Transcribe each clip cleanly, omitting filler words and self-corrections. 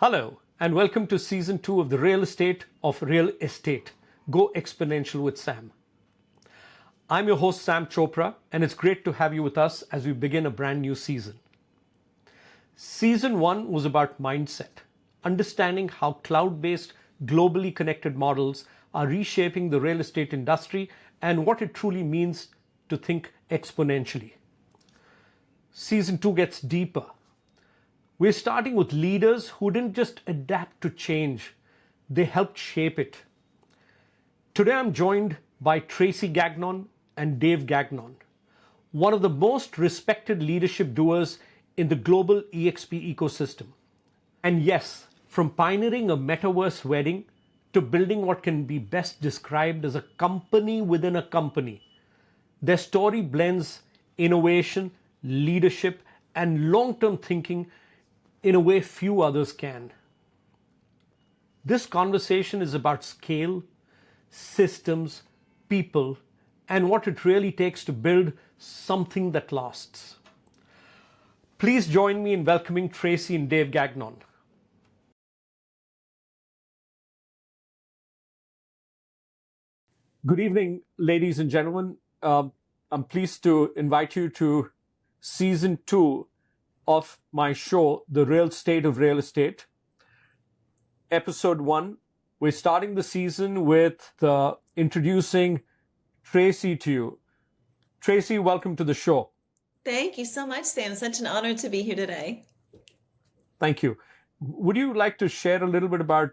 Hello, and welcome to Season 2 of the Real Estate of Real Estate. Go Exponential with Sam. I'm your host, Sam Chopra, and it's great to have you with us as we begin a brand new season. Season 1 was about mindset, understanding how cloud-based, globally connected models are reshaping the real estate industry and what it truly means to think exponentially. Season 2 gets deeper. We're starting with leaders who didn't just adapt to change, they helped shape it. Today I'm joined by Traci Gagnon and Dave Gagnon, one of the most respected leadership doers in the global eXp ecosystem. And yes, from pioneering a metaverse wedding to building what can be best described as a company within a company, their story blends innovation, leadership, and long-term thinking in a way few others can. This conversation is about scale, systems, people, and what it really takes to build something that lasts. Please join me in welcoming Traci and Dave Gagnon. Good evening, ladies and gentlemen. I'm pleased to invite you to Season 2 of my show, The Real State of Real Estate. Episode 1. We're starting the season with introducing Traci to you. Traci, welcome to the show. Thank you so much, Sam. Such an honor to be here today. Thank you. Would you like to share a little bit about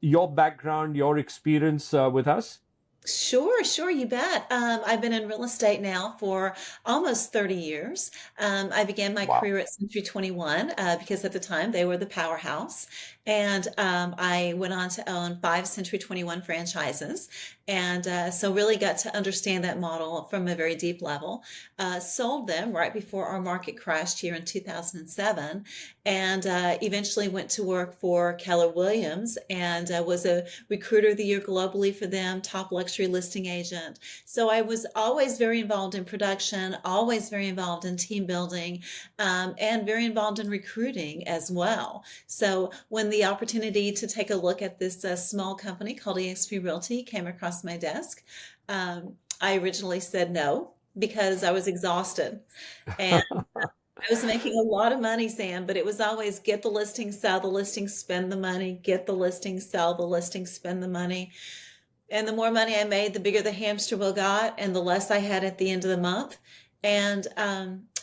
your background, your experience with us? Sure, you bet. I've been in real estate now for almost 30 years. I began my Wow. career at Century 21 because at the time they were the powerhouse. And I went on to own 5 Century 21 franchises. And so really got to understand that model from a very deep level. Sold them right before our market crashed here in 2007. And eventually went to work for Keller Williams and was a recruiter of the year globally for them, top luxury listing agent. So I was always very involved in production, always very involved in team building, and very involved in recruiting as well. So when the opportunity to take a look at this small company called eXp Realty came across my desk, I originally said no because I was exhausted. And I was making a lot of money, Sam, but it was always get the listing, sell the listing, spend the money, get the listing, sell the listing, spend the money. And the more money I made, the bigger the hamster wheel got and the less I had at the end of the month. And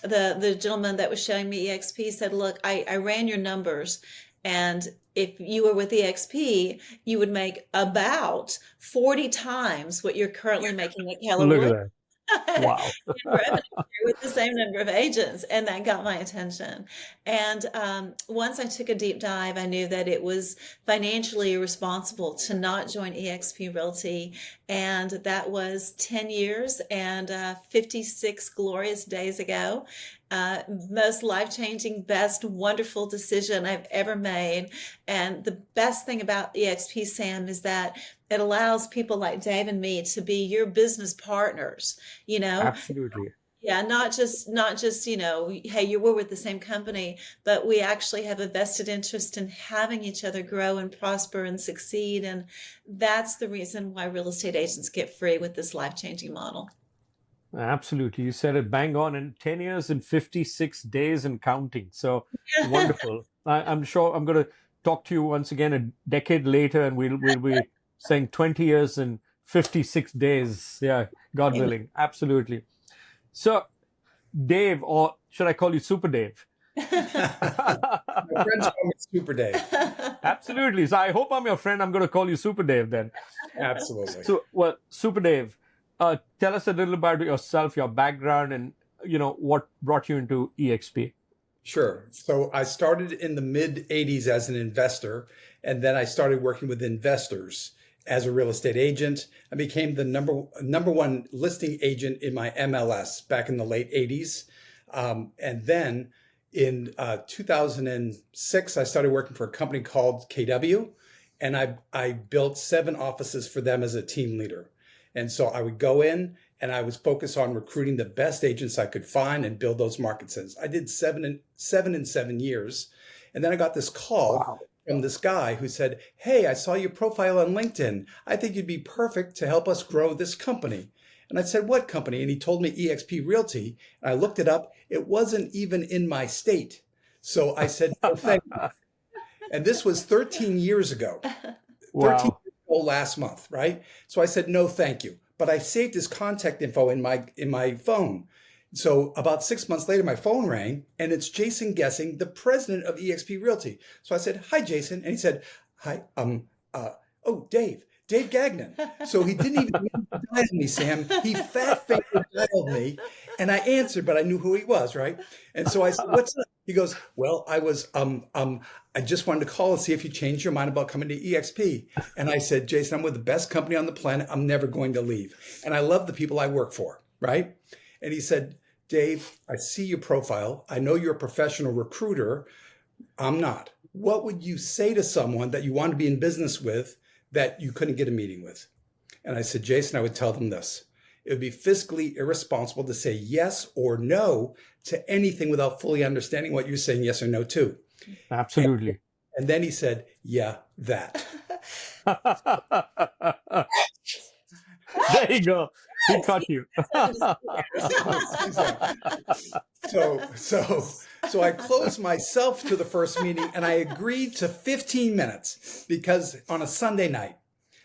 the gentleman that was showing me eXp said, look, I ran your numbers, and if you were with eXp, you would make about 40 times what you're currently making at Keller Look at Williams that. Wow. in revenue with the same number of agents, and that got my attention. And once I took a deep dive, I knew that it was financially irresponsible to not join eXp Realty, and that was 10 years and 56 glorious days ago. Most life-changing, best, wonderful decision I've ever made. And the best thing about eXp, Sam, is that it allows people like Dave and me to be your business partners, you know? Absolutely. Yeah, not just, hey, we're with the same company, but we actually have a vested interest in having each other grow and prosper and succeed. And that's the reason why real estate agents get free with this life-changing model. Absolutely. You said it bang on, in 10 years and 56 days and counting. So wonderful. I'm sure I'm going to talk to you once again a decade later, and we'll be saying 20 years and 56 days. Yeah, God Amen. willing. Absolutely. So, Dave, or should I call you Super Dave? My friends call me Super Dave. Absolutely. So I hope I'm your friend. I'm going to call you Super Dave then. Absolutely. So, well, Super Dave, tell us a little about yourself, your background, and what brought you into eXp. Sure. So I started in the mid 80s as an investor, and then I started working with investors as a real estate agent. I became the number one listing agent in my MLS back in the late 80s. And then in 2006, I started working for a company called KW, and I built 7 offices for them as a team leader. And so I would go in and I was focused on recruiting the best agents I could find and build those market centers. I did seven in 7 years. And then I got this call Wow. from this guy who said, "Hey, I saw your profile on LinkedIn. I think you'd be perfect to help us grow this company." And I said, "What company?" And he told me eXp Realty. And I looked it up. It wasn't even in my state. So I said, "Oh, thank you." And this was 13 years ago. 13 Wow. years ago last month, right? So I said, "No, thank you." But I saved his contact info in my phone. So about 6 months later, my phone rang, and it's Jason Gessing, the president of eXp Realty. So I said, "Hi, Jason," and he said, "Hi, oh, Dave Gagnon." So he didn't even need to dial me, Sam. He fat finger dialed me, and I answered, but I knew who he was, right? And so I said, "What's up?" He goes, "Well, I just wanted to call and see if you changed your mind about coming to eXp." And I said, "Jason, I'm with the best company on the planet. I'm never going to leave. And I love the people I work for," right? And he said, "Dave, I see your profile. I know you're a professional recruiter. I'm not. What would you say to someone that you want to be in business with that you couldn't get a meeting with?" And I said, "Jason, I would tell them this. It would be fiscally irresponsible to say yes or no to anything without fully understanding what you're saying yes or no to." Absolutely. And then he said, "Yeah, that." There you go. He caught you. So I closed myself to the first meeting, and I agreed to 15 minutes because on a Sunday night.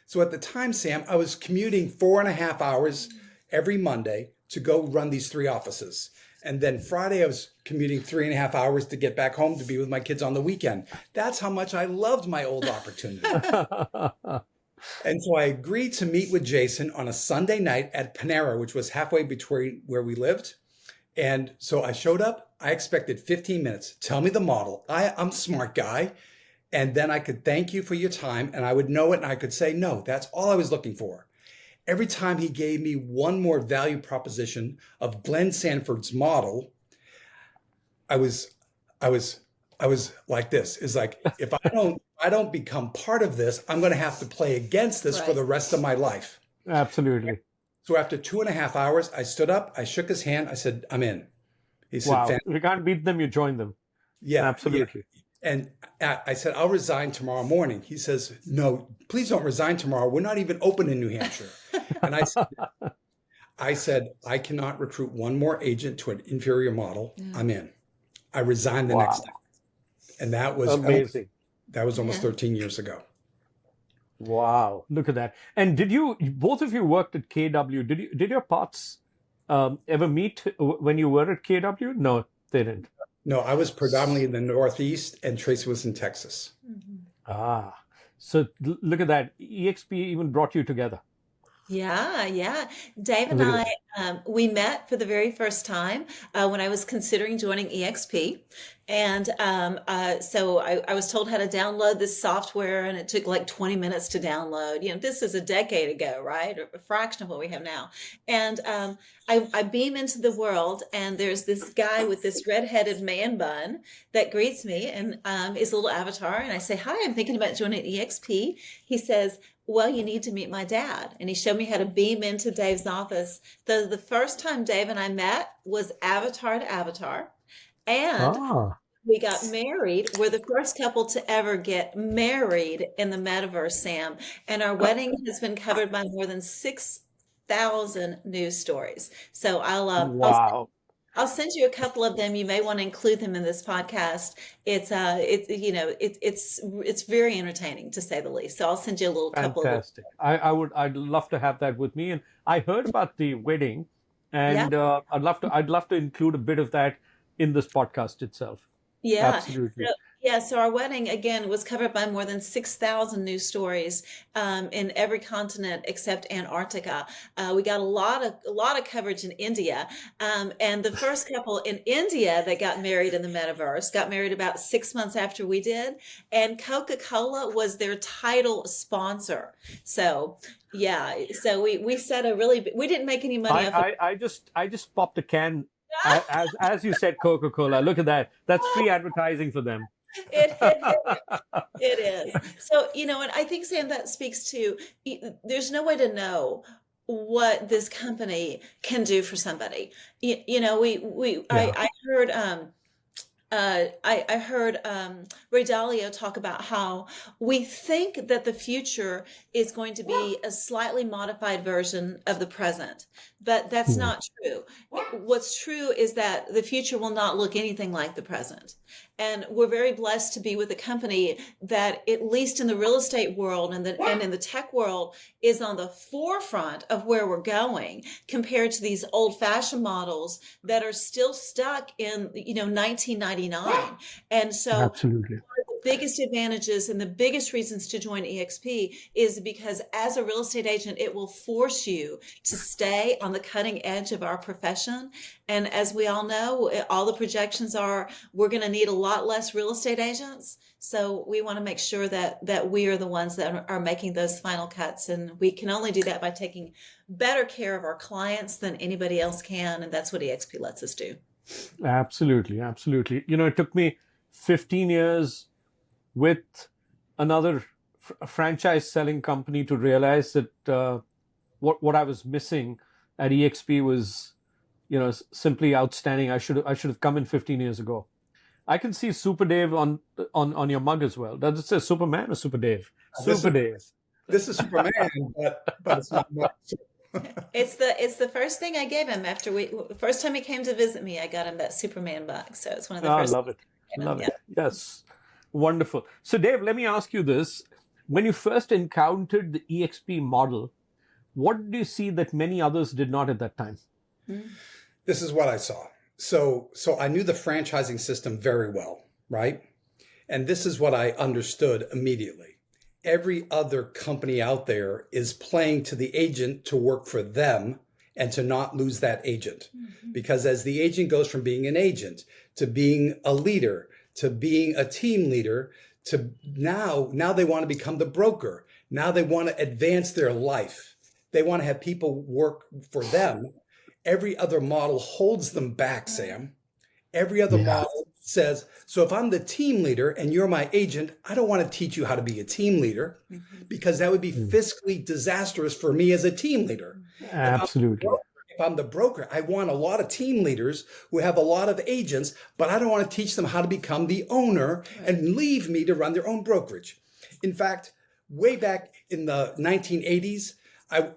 So at the time, Sam, I was commuting 4.5 hours every Monday to go run these 3 offices. And then Friday, I was commuting 3.5 hours to get back home to be with my kids on the weekend. That's how much I loved my old opportunity. And so I agreed to meet with Jason on a Sunday night at Panera, which was halfway between where we lived. And so I showed up. I expected 15 minutes. Tell me the model. I'm a smart guy. And then I could thank you for your time, and I would know it, and I could say, no, that's all I was looking for. Every time he gave me one more value proposition of Glenn Sanford's model, I was like this. Is like, if I don't become part of this, I'm going to have to play against this for the rest of my life. Absolutely. So after 2.5 hours, I stood up, I shook his hand, I said, "I'm in." He said, Wow. If you can't beat them, you join them. Yeah, absolutely. Yeah. And I said, "I'll resign tomorrow morning." He says, "No, please don't resign tomorrow. We're not even open in New Hampshire." And I said, "I cannot recruit one more agent to an inferior model. I'm in." I resigned the next day. And that was amazing. That was almost 13 years ago. Wow. Look at that. And both of you worked at KW. Did your paths ever meet when you were at KW? No, they didn't. No, I was predominantly in the Northeast, and Tracy was in Texas. So look at that. eXp even brought you together. Yeah. Dave and I, we met for the very first time when I was considering joining eXp. And so I was told how to download this software, and it took like 20 minutes to download. This is a decade ago, right? A fraction of what we have now. And I beam into the world, and there's this guy with this red-headed man bun that greets me, and his little avatar. And I say, "Hi, I'm thinking about joining eXp." He says, "Well, you need to meet my dad." And he showed me how to beam into Dave's office. The first time Dave and I met was avatar to avatar. And we got married. We're the first couple to ever get married in the metaverse, Sam. And our wedding has been covered by more than 6,000 news stories. So I'll send you a couple of them. You may want to include them in this podcast. It's very entertaining, to say the least. So I'll send you a little couple. Fantastic. I'd love to have that with me. And I heard about the wedding, and I'd love to include a bit of that in this podcast itself. Yeah. Absolutely. So our wedding, again, was covered by more than 6,000 news stories in every continent except Antarctica. We got a lot of coverage in India. And the first couple in India that got married in the metaverse got married about 6 months after we did. And Coca-Cola was their title sponsor. So yeah, so we set we didn't make any money off it. I just popped a can. As you said, Coca-Cola. Look at that. That's free advertising for them. It is. So, and I think, Sam, that speaks to, there's no way to know what this company can do for somebody. I heard I heard Ray Dalio talk about how we think that the future is going to be a slightly modified version of the present, but that's Yeah. not true. What's true is that the future will not look anything like the present. And we're very blessed to be with a company that, at least in the real estate world and in the tech world, is on the forefront of where we're going compared to these old-fashioned models that are still stuck in 1999. And so Absolutely. the biggest advantages and the biggest reasons to join eXp is because, as a real estate agent, it will force you to stay on the cutting edge of our profession. And as we all know, all the projections are we're going to need a lot less real estate agents. So we want to make sure that we are the ones that are making those final cuts. And we can only do that by taking better care of our clients than anybody else can. And that's what eXp lets us do. Absolutely. Absolutely. It took me 15 years with another franchise selling company to realize that what I was missing at eXp was, simply outstanding. I should have come in 15 years ago. I can see Super Dave on your mug as well. Does it say Superman or Super Dave? Super Dave. This is Superman, but it's not much. It's the first thing I gave him first time he came to visit me. I got him that Superman mug. So it's one of the first. I love it. Love Yeah. it. Yes. Wonderful. So Dave, let me ask you this. When you first encountered the eXp model, what did you see that many others did not at that time? This is what I saw. So I knew the franchising system very well, right? And this is what I understood immediately. Every other company out there is playing to the agent to work for them and to not lose that agent. Because as the agent goes from being an agent to being a leader, to being a team leader, to now they want to become the broker. Now they want to advance their life. They want to have people work for them. Every other model holds them back, Sam. Every other model says, so if I'm the team leader and you're my agent, I don't want to teach you how to be a team leader because that would be fiscally disastrous for me as a team leader. Absolutely. If I'm the broker, I want a lot of team leaders who have a lot of agents, but I don't want to teach them how to become the owner and leave me to run their own brokerage. In fact, way back in the 1980s,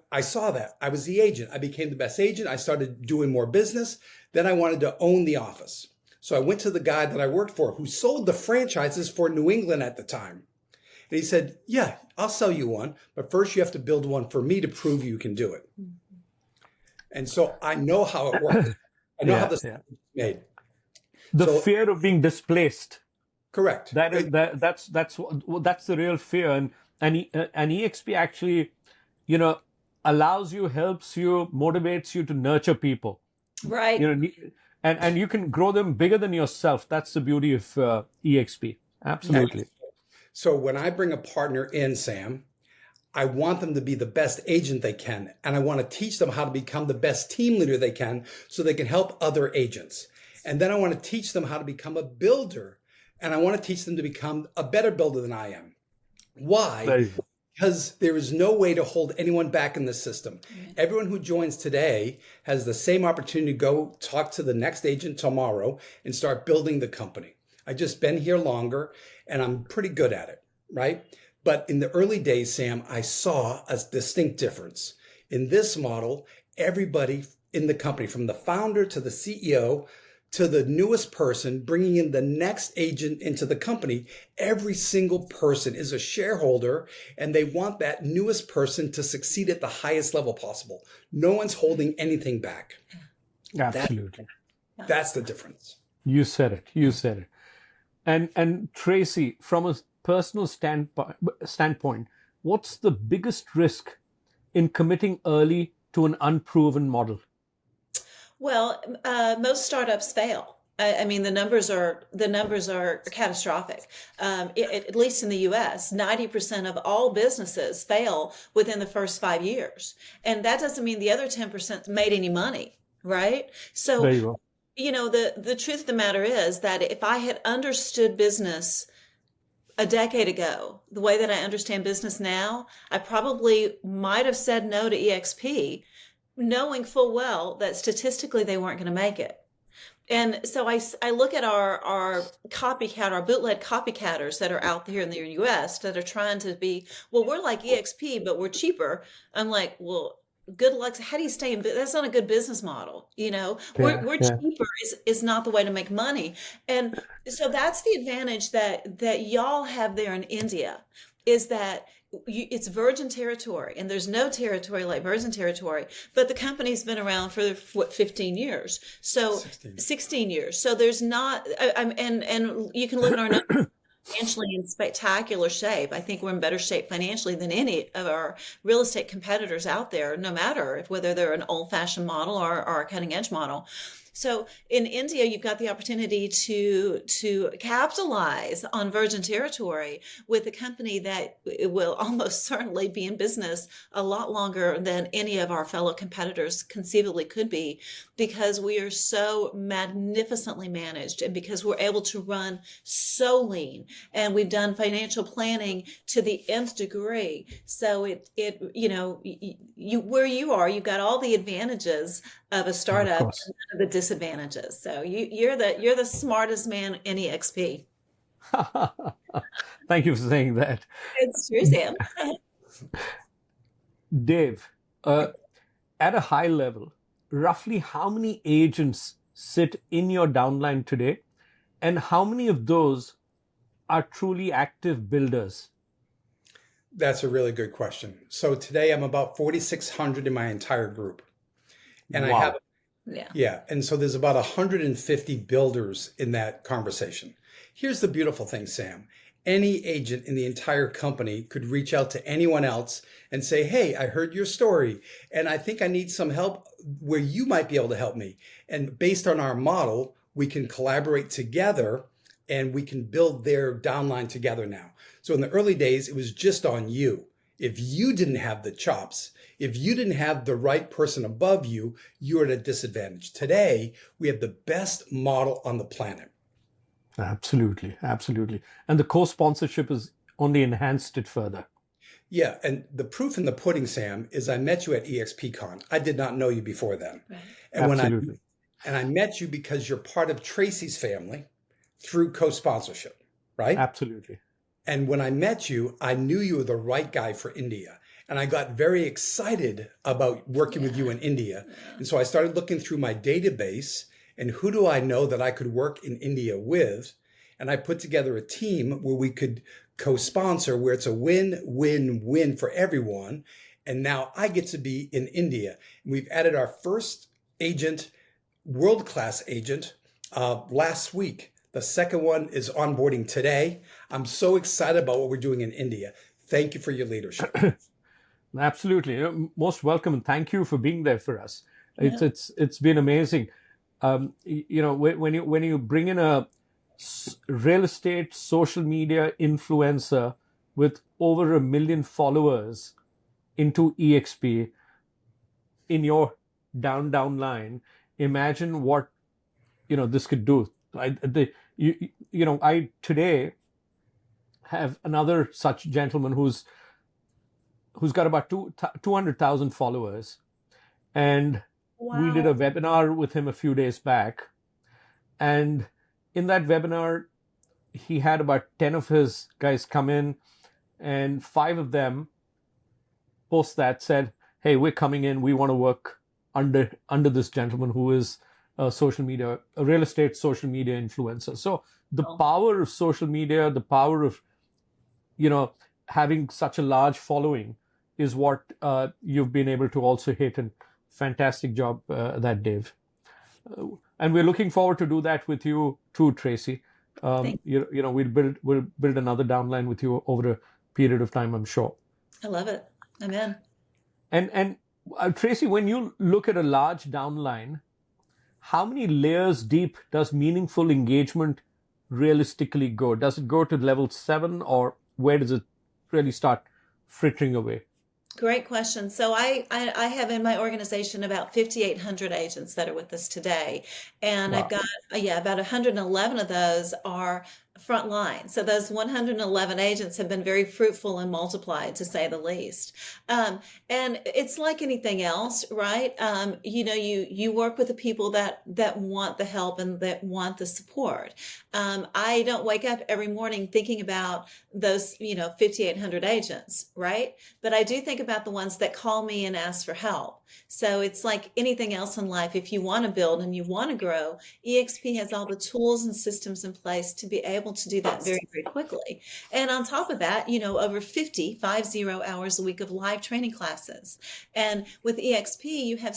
I saw that. I was the agent. I became the best agent. I started doing more business. Then I wanted to own the office. So I went to the guy that I worked for who sold the franchises for New England at the time. And he said, yeah, I'll sell you one, but first you have to build one for me to prove you can do it. And so I know how it works. I know how this is made. The fear of being displaced. Correct. That's the real fear. And eXp actually, allows you, helps you, motivates you to nurture people. Right. And you can grow them bigger than yourself. That's the beauty of eXp. Absolutely. So when I bring a partner in, Sam, I want them to be the best agent they can. And I want to teach them how to become the best team leader they can so they can help other agents. And then I want to teach them how to become a builder. And I want to teach them to become a better builder than I am. Why? Because there is no way to hold anyone back in the system. Everyone who joins today has the same opportunity to go talk to the next agent tomorrow and start building the company. I've just been here longer and I'm pretty good at it, right? But in the early days, Sam, I saw a distinct difference. In this model, everybody in the company, from the founder to the CEO to the newest person, bringing in the next agent into the company, every single person is a shareholder and they want that newest person to succeed at the highest level possible. No one's holding anything back. Absolutely. That's the difference. You said it. And Traci, from a personal standpoint, what's the biggest risk in committing early to an unproven model? Well, most startups fail. I mean, the numbers are catastrophic. At least in the U.S., 90% of all businesses fail within the first 5 years, and that doesn't mean the other 10% made any money, right? So, there you go. The truth of the matter is that if I had understood business a decade ago, the way that I understand business now, I probably might have said no to eXp, knowing full well that statistically they weren't going to make it. And so I look at our copycat, our bootleg copycatters that are out here in the US that are trying to be, well, we're like EXP, but we're cheaper. I'm like, well, good luck. How do you stay in? That's not a good business model. Yeah, We're yeah. cheaper is not the way to make money. And so that's the advantage that y'all have there in India is that it's virgin territory, and there's no territory like virgin territory. But the company's been around for what 15 years, so 16. 16 years. So there's not, and you can look at our numbers financially in spectacular shape. I think we're in better shape financially than any of our real estate competitors out there, no matter whether they're an old-fashioned model or a cutting-edge model. So in India, you've got the opportunity to capitalize on virgin territory with a company that will almost certainly be in business a lot longer than any of our fellow competitors conceivably could be, because we are so magnificently managed and because we're able to run so lean, and we've done financial planning to the nth degree. So you where you are, you've got all the advantages of a Yeah, of startup course. and none of the disadvantages. So you're the smartest man in eXp. Thank you for saying that. It's true, Sam. Dave, at a high level, roughly how many agents sit in your downline today, and how many of those are truly active builders? That's a really good question. So today I'm about 4,600 in my entire group. And I have, Wow. Yeah. yeah. And so there's about 150 builders in that conversation. Here's the beautiful thing, Sam. Any agent in the entire company could reach out to anyone else and say, hey, I heard your story and I think I need some help where you might be able to help me. And based on our model, we can collaborate together and we can build their downline together now. So in the early days, it was just on you. If you didn't have the chops, if you didn't have the right person above you, you're at a disadvantage. Today, we have the best model on the planet. Absolutely, absolutely. And the co-sponsorship has only enhanced it further. Yeah, and the proof in the pudding, Sam, is I met you at eXpCon. I did not know you before then. Right. And when I Absolutely. and I met you because you're part of Tracy's family through co-sponsorship, right? Absolutely. And when I met you, I knew you were the right guy for India. And I got very excited about working with you in India. And so I started looking through my database and who do I know that I could work in India with? And I put together a team where we could co-sponsor, where it's a win-win-win for everyone. And now I get to be in India. And we've added our first agent, world-class agent, last week. The second one is onboarding today. I'm so excited about what we're doing in India. Thank you for your leadership. Absolutely. Most welcome, and thank you for being there for us. Yeah. It's been amazing. When you bring in a real estate social media influencer with over 1 million followers into EXP in your down line, imagine what this could do. I today have another such gentleman who's got about 200,000 followers, and we did a Wow. webinar with him a few days back, and in that webinar he had about 10 of his guys come in, and 5 of them post that said, hey, we're coming in, we want to work under this gentleman who is a real estate social media influencer. So the power of social media, the power of having such a large following is what you've been able to also hit. And fantastic job that, Dave. And we're looking forward to do that with you too, Tracy. Thank We'll build another downline with you over a period of time, I'm sure. I love it. I'm in. And Tracy, when you look at a large downline, how many layers deep does meaningful engagement realistically go? Does it go to level 7, or where does it really start frittering away? Great question. So I have in my organization about 5,800 agents that are with us today. And I've Wow. got, about 111 of those are front line. So those 111 agents have been very fruitful and multiplied, to say the least. And it's like anything else, right? You work with the people that want the help and that want the support. I don't wake up every morning thinking about those 5,800 agents, right? But I do think about the ones that call me and ask for help. So it's like anything else in life. If you want to build and you want to grow, eXp has all the tools and systems in place to be able to do that very, very quickly. And on top of that, over 50 hours a week of live training classes. And with eXp, you have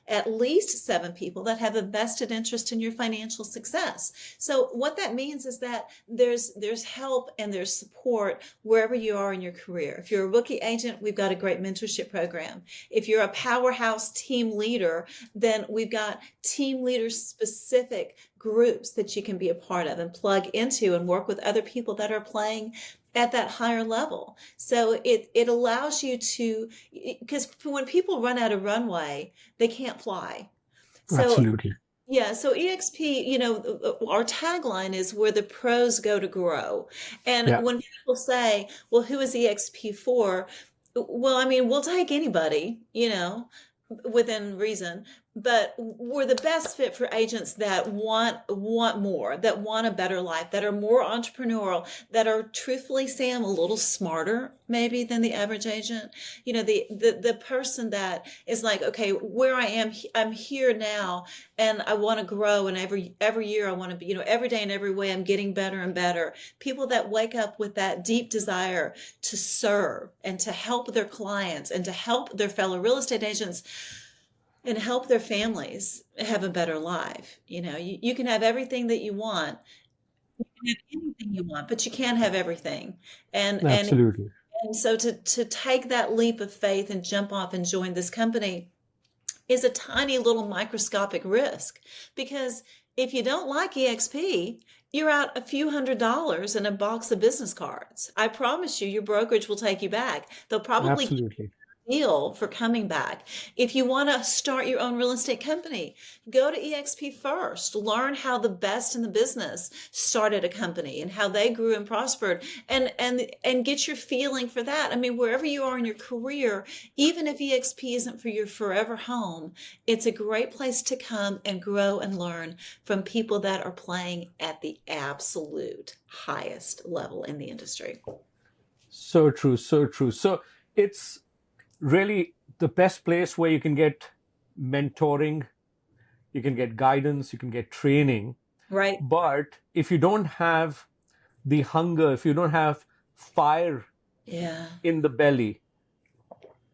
at least seven people that have a vested interest in your financial success. So what that means is that there's help and there's support wherever you are in your career. If you're a rookie agent, we've got a great mentorship program. If you're a powerhouse team leader, then we've got team leaders specific groups that you can be a part of and plug into and work with other people that are playing at that higher level. So it allows you to, because when people run out of runway, they can't fly. So Absolutely. yeah, so eXp, our tagline is where the pros go to grow. And Yeah, when people say, well, who is eXp for? Well, I mean, we'll take anybody, within reason, but we're the best fit for agents that want more, that want a better life, that are more entrepreneurial, that are, truthfully, Sam, a little smarter maybe than the average agent. The person that is like, okay, where I am, I'm here now, and I want to grow, and every year I want to be, every day in every way I'm getting better and better. People that wake up with that deep desire to serve and to help their clients and to help their fellow real estate agents and help their families have a better life. You can have everything that you want. You can have anything you want, but you can't have everything. And absolutely. and so to take that leap of faith and jump off and join this company is a tiny little microscopic risk, because if you don't like eXp, you're out a few $100s and a box of business cards. I promise you, your brokerage will take you back. They'll probably Absolutely. deal for coming back. If you want to start your own real estate company, go to eXp first. Learn how the best in the business started a company and how they grew and prospered, and get your feeling for that. I mean, wherever you are in your career, even if eXp isn't for your forever home, it's a great place to come and grow and learn from people that are playing at the absolute highest level in the industry. So true, so true. So it's really the best place where you can get mentoring, you can get guidance, you can get training. Right? But if you don't have the hunger, if you don't have fire Yeah. in the belly,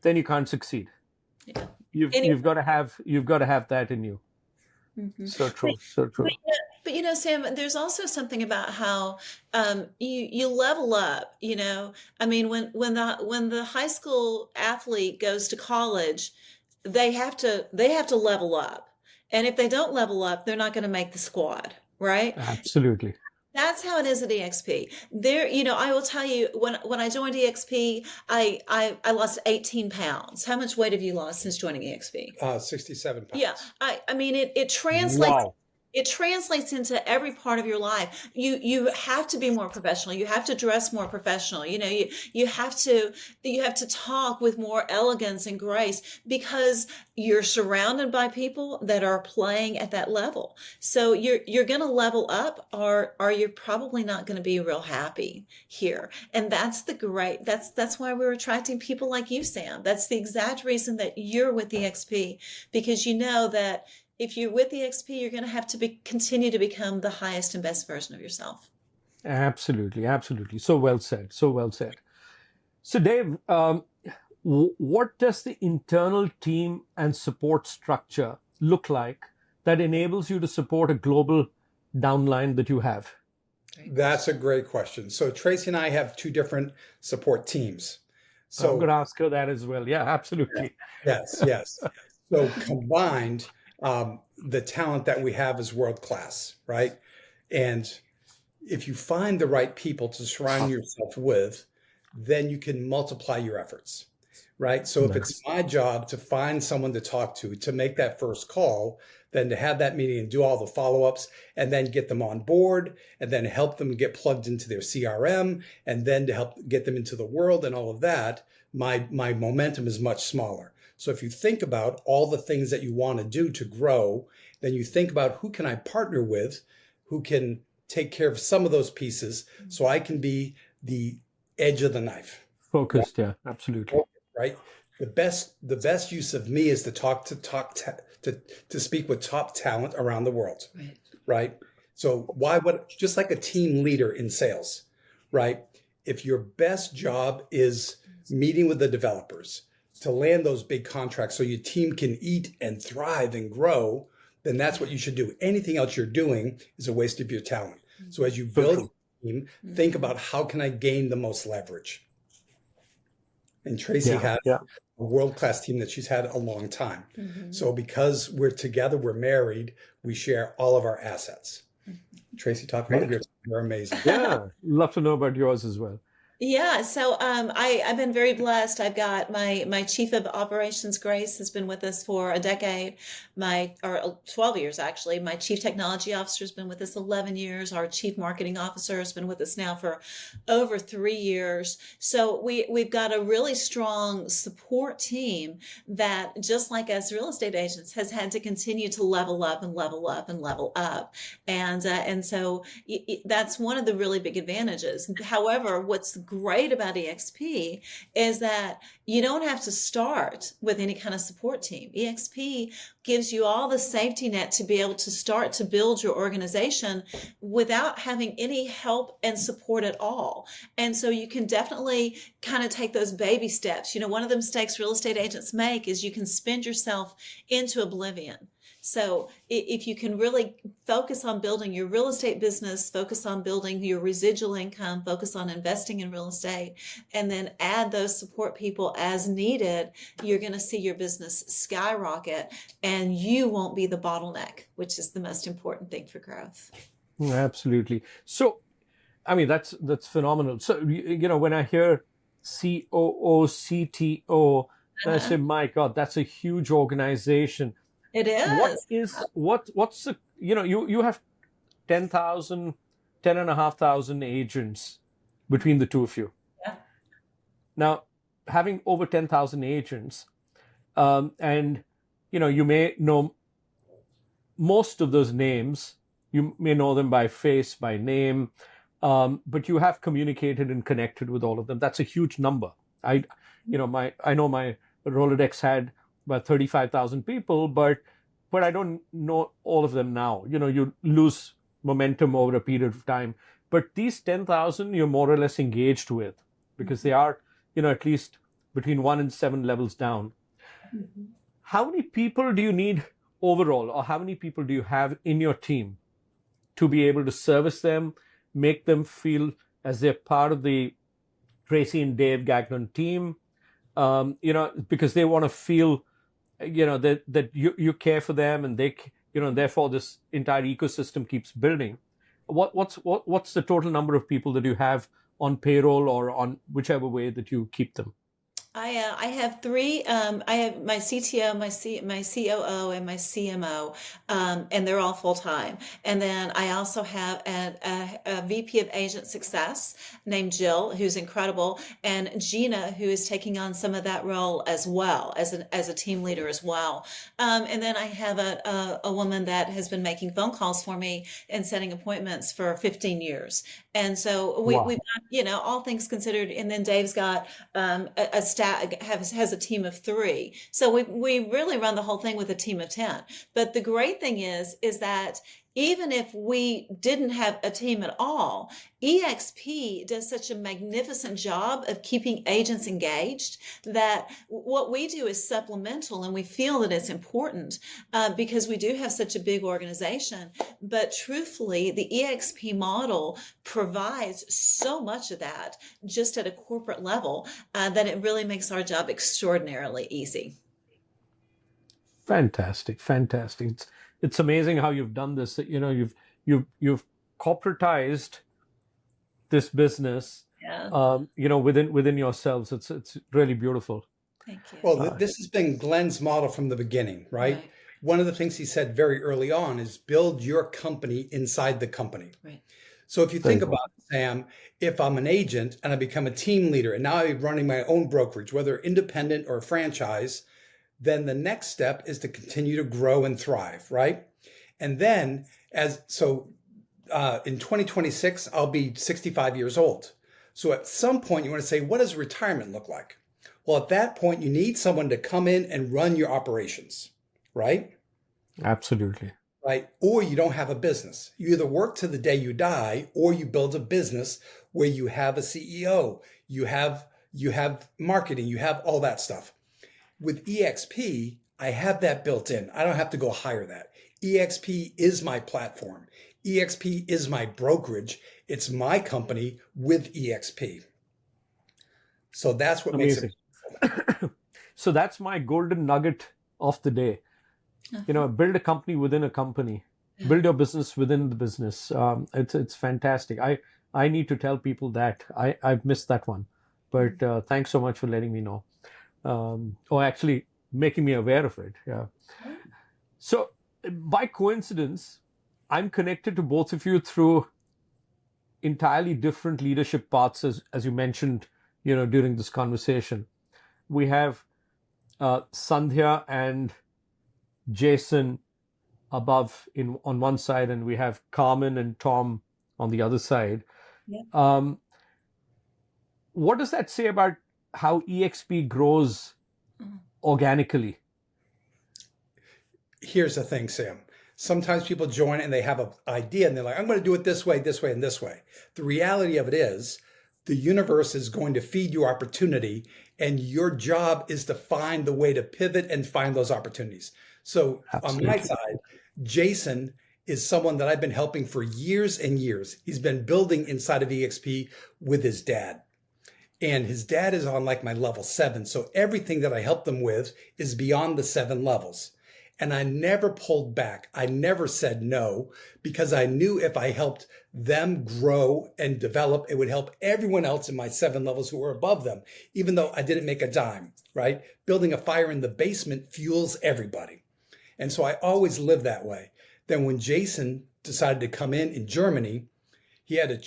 then you can't succeed. Yeah. You've got to have that in you. Mhm. So But, true, so but, true. Sam, there's also something about how you level up. I mean, when the high school athlete goes to college, they have to level up, and if they don't level up, they're not going to make the squad, right? Absolutely. That's how it is at eXp. I will tell you, when I joined eXp, I lost 18 pounds. How much weight have you lost since joining eXp? 67 Yeah, pounds. I mean, it translates. Wow. It translates into every part of your life. You have to be more professional. You have to dress more professional. You have to talk with more elegance and grace, because you're surrounded by people that are playing at that level. So you're going to level up, or you're probably not going to be real happy here. And that's why we're attracting people like you, Sam. That's the exact reason that you're with the XP, because you know that if you're with the eXp, you're going to have to continue to become the highest and best version of yourself. Absolutely, absolutely. So well said. So well said. So, Dave, what does the internal team and support structure look like that enables you to support a global downline that you have? That's a great question. So Tracy and I have two different support teams. I'm going So to ask her that as well. Yeah, absolutely. yes. So combined, the talent that we have is world class, right? And if you find the right people to surround yourself with, then you can multiply your efforts, right? So if it's Nice. my job to find someone to talk to make that first call, then to have that meeting and do all the follow-ups and then get them on board and then help them get plugged into their CRM and then to help get them into the world and all of that, my momentum is much smaller. So if you think about all the things that you want to do to grow, then you think about who can I partner with, who can take care of some of those pieces so I can be the edge of the knife. Focused, yeah, absolutely. Right? The best use of me is to speak with top talent around the world. Right? So just like a team leader in sales, right? If your best job is meeting with the developers to land those big contracts so your team can eat and thrive and grow, then that's what you should do. Anything else you're doing is a waste of your talent. So as you build a team, think about how can I gain the most leverage? And Traci has a world-class team that she's had a long time. So because we're together, we're married, we share all of our assets. Traci, talk about yours. You're amazing. Yeah, love to know about yours as well. Yeah, so I've been very blessed. I've got my chief of operations, Grace, has been with us for a decade, or 12 years actually. My chief technology officer has been with us 11 years. Our chief marketing officer has been with us now for over 3 years. So we've got a really strong support team that, just like us real estate agents, has had to continue to level up and level up and level up. And so that's one of the really big advantages. However, what's great about eXp is that you don't have to start with any kind of support team. eXp gives you all the safety net to be able to start to build your organization without having any help and support at all. And so you can definitely kind of take those baby steps. One of the mistakes real estate agents make is you can spend yourself into oblivion. So if you can really focus on building your real estate business, focus on building your residual income, focus on investing in real estate, and then add those support people as needed, you're going to see your business skyrocket and you won't be the bottleneck, which is the most important thing for growth. Absolutely. So, I mean, that's phenomenal. So, when I hear COO, CTO, I say, my God, that's a huge organization. It is. What's the, you have 10,500 agents between the two of you. Yeah. Now, having over 10,000 agents, and, you may know most of those names, you may know them by face, by name, but you have communicated and connected with all of them. That's a huge number. I know my Rolodex had about 35,000 people, but I don't know all of them now. You lose momentum over a period of time. But these 10,000 you're more or less engaged with because they are, at least between 1 and 7 levels down. Mm-hmm. How many people do you need overall, or how many people do you have in your team to be able to service them, make them feel as they're part of the Traci and Dave Gagnon team? Because they want to feel that you care for them, and they, therefore this entire ecosystem keeps building. What's the total number of people that you have on payroll or on whichever way that you keep them? I have 3. I have my CTO, my COO, and my CMO, and they're all full time. And then I also have a VP of Agent Success named Jill, who's incredible, and Gina, who is taking on some of that role as well as a team leader as well. And then I have a woman that has been making phone calls for me and setting appointments for 15 years. And so we've got, all things considered. And then Dave's got a staff. Has a team of 3. So we really run the whole thing with a team of 10. But the great thing is that even if we didn't have a team at all, eXp does such a magnificent job of keeping agents engaged that what we do is supplemental, and we feel that it's important because we do have such a big organization. But truthfully, the eXp model provides so much of that just at a corporate level that it really makes our job extraordinarily easy. Fantastic. It's amazing how you've done this. You've corporatized this business, within yourselves. It's really beautiful. Thank you. Well, this has been Glenn's model from the beginning, right? one of the things he said very early on is build your company inside the company. Right. So if you Very think cool. about it, Sam, if I'm an agent and I become a team leader and now I'm running my own brokerage, whether independent or franchise, then the next step is to continue to grow and thrive, right? And then in 2026, I'll be 65 years old. So at some point you want to say, what does retirement look like? Well, at that point, you need someone to come in and run your operations, right? Absolutely. Right? Or you don't have a business. You either work to the day you die, or you build a business where you have a CEO, you have marketing, you have all that stuff. With eXp, I have that built in. I don't have to go hire that. eXp is my platform. eXp is my brokerage. It's my company with eXp. So that's what makes it. Amazing. So that's my golden nugget of the day. Build a company within a company, build your business within the business. It's fantastic. I need to tell people that I've missed that one, but thanks so much for letting me know. Or actually making me aware of it. Yeah. So by coincidence, I'm connected to both of you through entirely different leadership paths, as you mentioned, during this conversation. We have Sandhya and Jason above on one side, and we have Carmen and Tom on the other side. Yeah. What does that say about how eXp grows organically? Here's the thing, Sam. Sometimes people join and they have an idea and they're like, I'm going to do it this way, and this way. The reality of it is the universe is going to feed you opportunity, and your job is to find the way to pivot and find those opportunities. So Absolutely. on my side, Jason is someone that I've been helping for years and years. He's been building inside of eXp with his dad. And his dad is on like my level 7. So everything that I helped them with is beyond the 7 levels. And I never pulled back. I never said no, because I knew if I helped them grow and develop, it would help everyone else in my 7 levels who were above them, even though I didn't make a dime, right? Building a fire in the basement fuels everybody. And so I always lived that way. Then when Jason decided to come in Germany, he had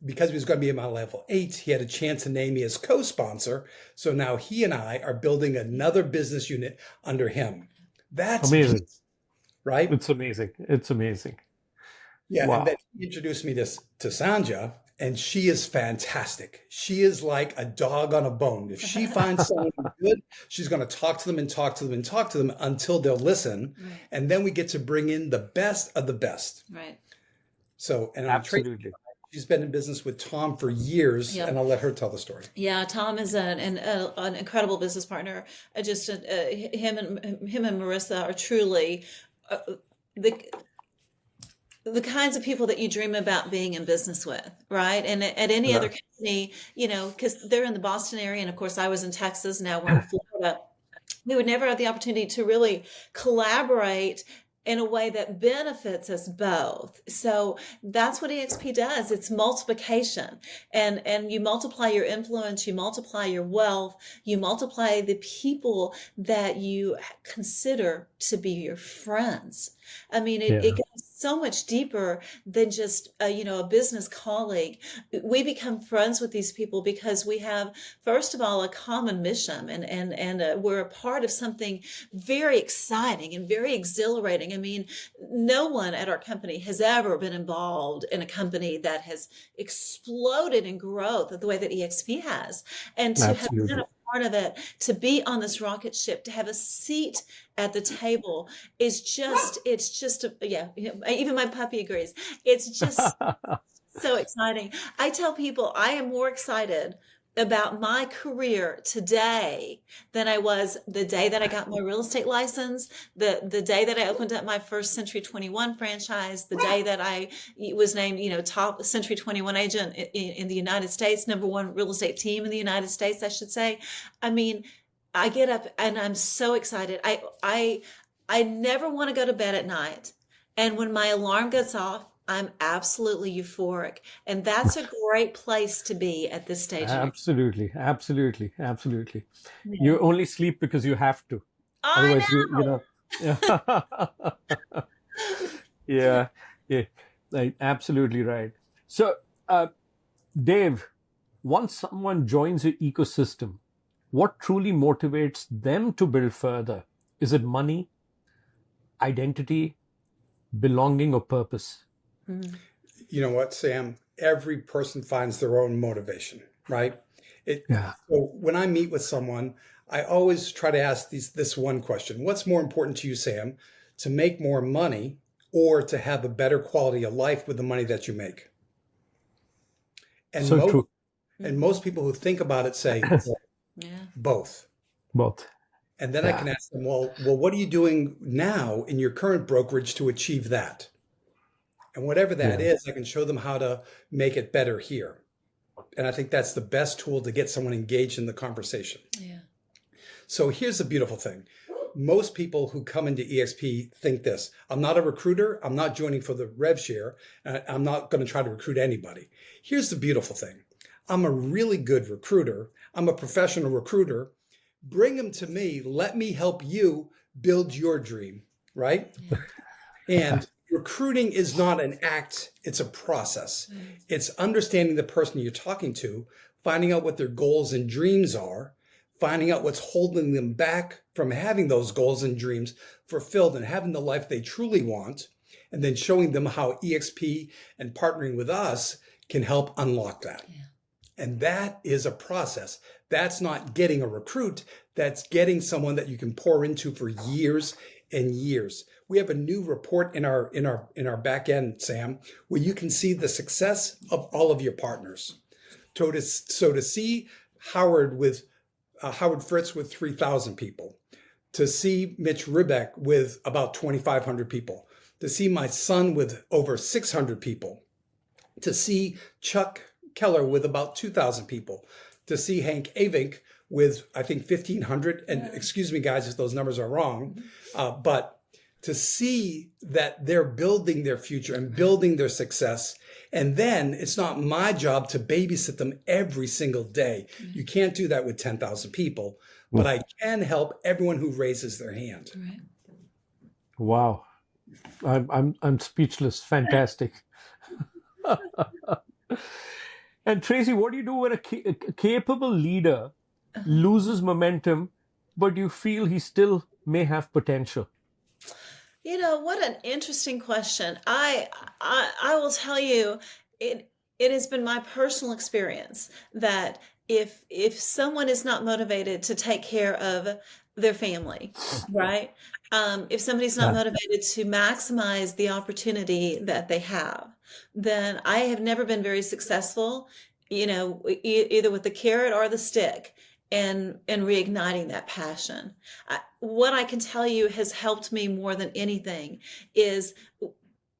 because he was going to be at my level 8, he had a chance to name me as co-sponsor. So now he and I are building another business unit under him. That's amazing, right? It's amazing. It's amazing. Yeah. Wow. And then he introduced me to Sanja, and she is fantastic. She is like a dog on a bone. If she finds someone good, she's going to talk to them and talk to them and talk to them until they'll listen. Right. And then we get to bring in the best of the best. Right. So, and absolutely. She's been in business with Tom for years, and I'll let her tell the story. Yeah, Tom is an incredible business partner. Him and Marissa are truly the kinds of people that you dream about being in business with, right? And at any other company, because they're in the Boston area, and of course I was in Texas, now we're in Florida, we would never have the opportunity to really collaborate in a way that benefits us both. So that's what eXp does. It's multiplication. And you multiply your influence, you multiply your wealth, you multiply the people that you consider to be your friends. I mean, it goes so much deeper than just, a business colleague. We become friends with these people because we have, first of all, a common mission, and we're a part of something very exciting and very exhilarating. I mean, no one at our company has ever been involved in a company that has exploded in growth the way that eXp has. And to have been a part of it, to be on this rocket ship, to have a seat at the table is just, even my puppy agrees. It's just so exciting. I tell people I am more excited about my career today than I was the day that I got my real estate license, the day that I opened up my first Century 21 franchise, the day that I was named, top Century 21 agent in the United States, #1 real estate team in the United States, I should say. I mean, I get up and I'm so excited. I never want to go to bed at night. And when my alarm goes off, I'm absolutely euphoric. And that's a great place to be at this stage. Absolutely. Yeah. You only sleep because you have to. I know. Yeah, yeah, like, absolutely right. So, Dave, once someone joins your ecosystem, what truly motivates them to build further? Is it money, identity, belonging, or purpose? You know what, Sam? Every person finds their own motivation, right? Yeah. So when I meet with someone, I always try to ask this one question. What's more important to you, Sam? To make more money or to have a better quality of life with the money that you make? And So most true. and most people who think about it say Yeah. both. Both. And then I Yeah. can ask them, well, what are you doing now in your current brokerage to achieve that? And whatever that Yeah. is, I can show them how to make it better here. And I think that's the best tool to get someone engaged in the conversation. Yeah. So here's the beautiful thing. Most people who come into EXP think this: I'm not a recruiter. I'm not joining for the rev share. I'm not going to try to recruit anybody. Here's the beautiful thing. I'm a really good recruiter. I'm a professional recruiter. Bring them to me. Let me help you build your dream, right? Yeah. And recruiting is not an act, it's a process. It's understanding the person you're talking to, finding out what their goals and dreams are, finding out what's holding them back from having those goals and dreams fulfilled and having the life they truly want, and then showing them how EXP and partnering with us can help unlock that. Yeah. And that is a process. That's not getting a recruit. That's getting someone that you can pour into for years and years. We have a new report in our back end, Sam, where you can see the success of all of your partners. So to see Howard Fritz with 3,000 people, to see Mitch Ribeck with about 2,500 people, to see my son with over 600 people, to see Chuck Keller with about 2,000 people, to see Hank Avink with, I think, 1,500. And excuse me, guys, if those numbers are wrong, but to see that they're building their future and building their success. And then it's not my job to babysit them every single day. You can't do that with 10,000 people, but I can help everyone who raises their hand. Right. Wow. I'm speechless. Fantastic. And Tracy, what do you do when a capable leader loses momentum, but you feel he still may have potential? You know, what an interesting question. I will tell you, it has been my personal experience that if someone is not motivated to take care of their family, right? If somebody's not Yeah. motivated to maximize the opportunity that they have, then I have never been very successful, you know, either with the carrot or the stick and reigniting that passion. What I can tell you has helped me more than anything is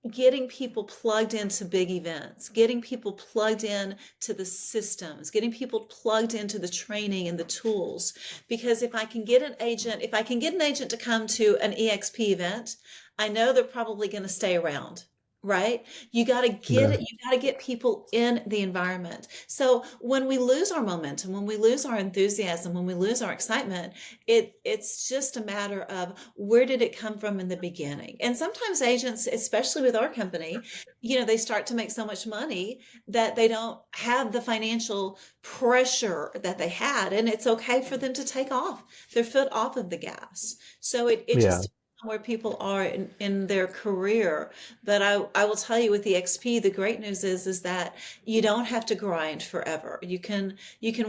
getting people plugged into big events, getting people plugged in to the systems, getting people plugged into the training and the tools. Because if I can get an agent to come to an EXP event, I know they're probably going to stay around. Right? You got to get Yeah. it. You got to get people in the environment. So when we lose our momentum, when we lose our enthusiasm, when we lose our excitement, it's just a matter of where did it come from in the beginning? And sometimes agents, especially with our company, you know, they start to make so much money that they don't have the financial pressure that they had, and it's okay for them to take off their foot off of the gas. So it Yeah. just where people are in their career. But I will tell you with the XP, the great news is that you don't have to grind forever. You can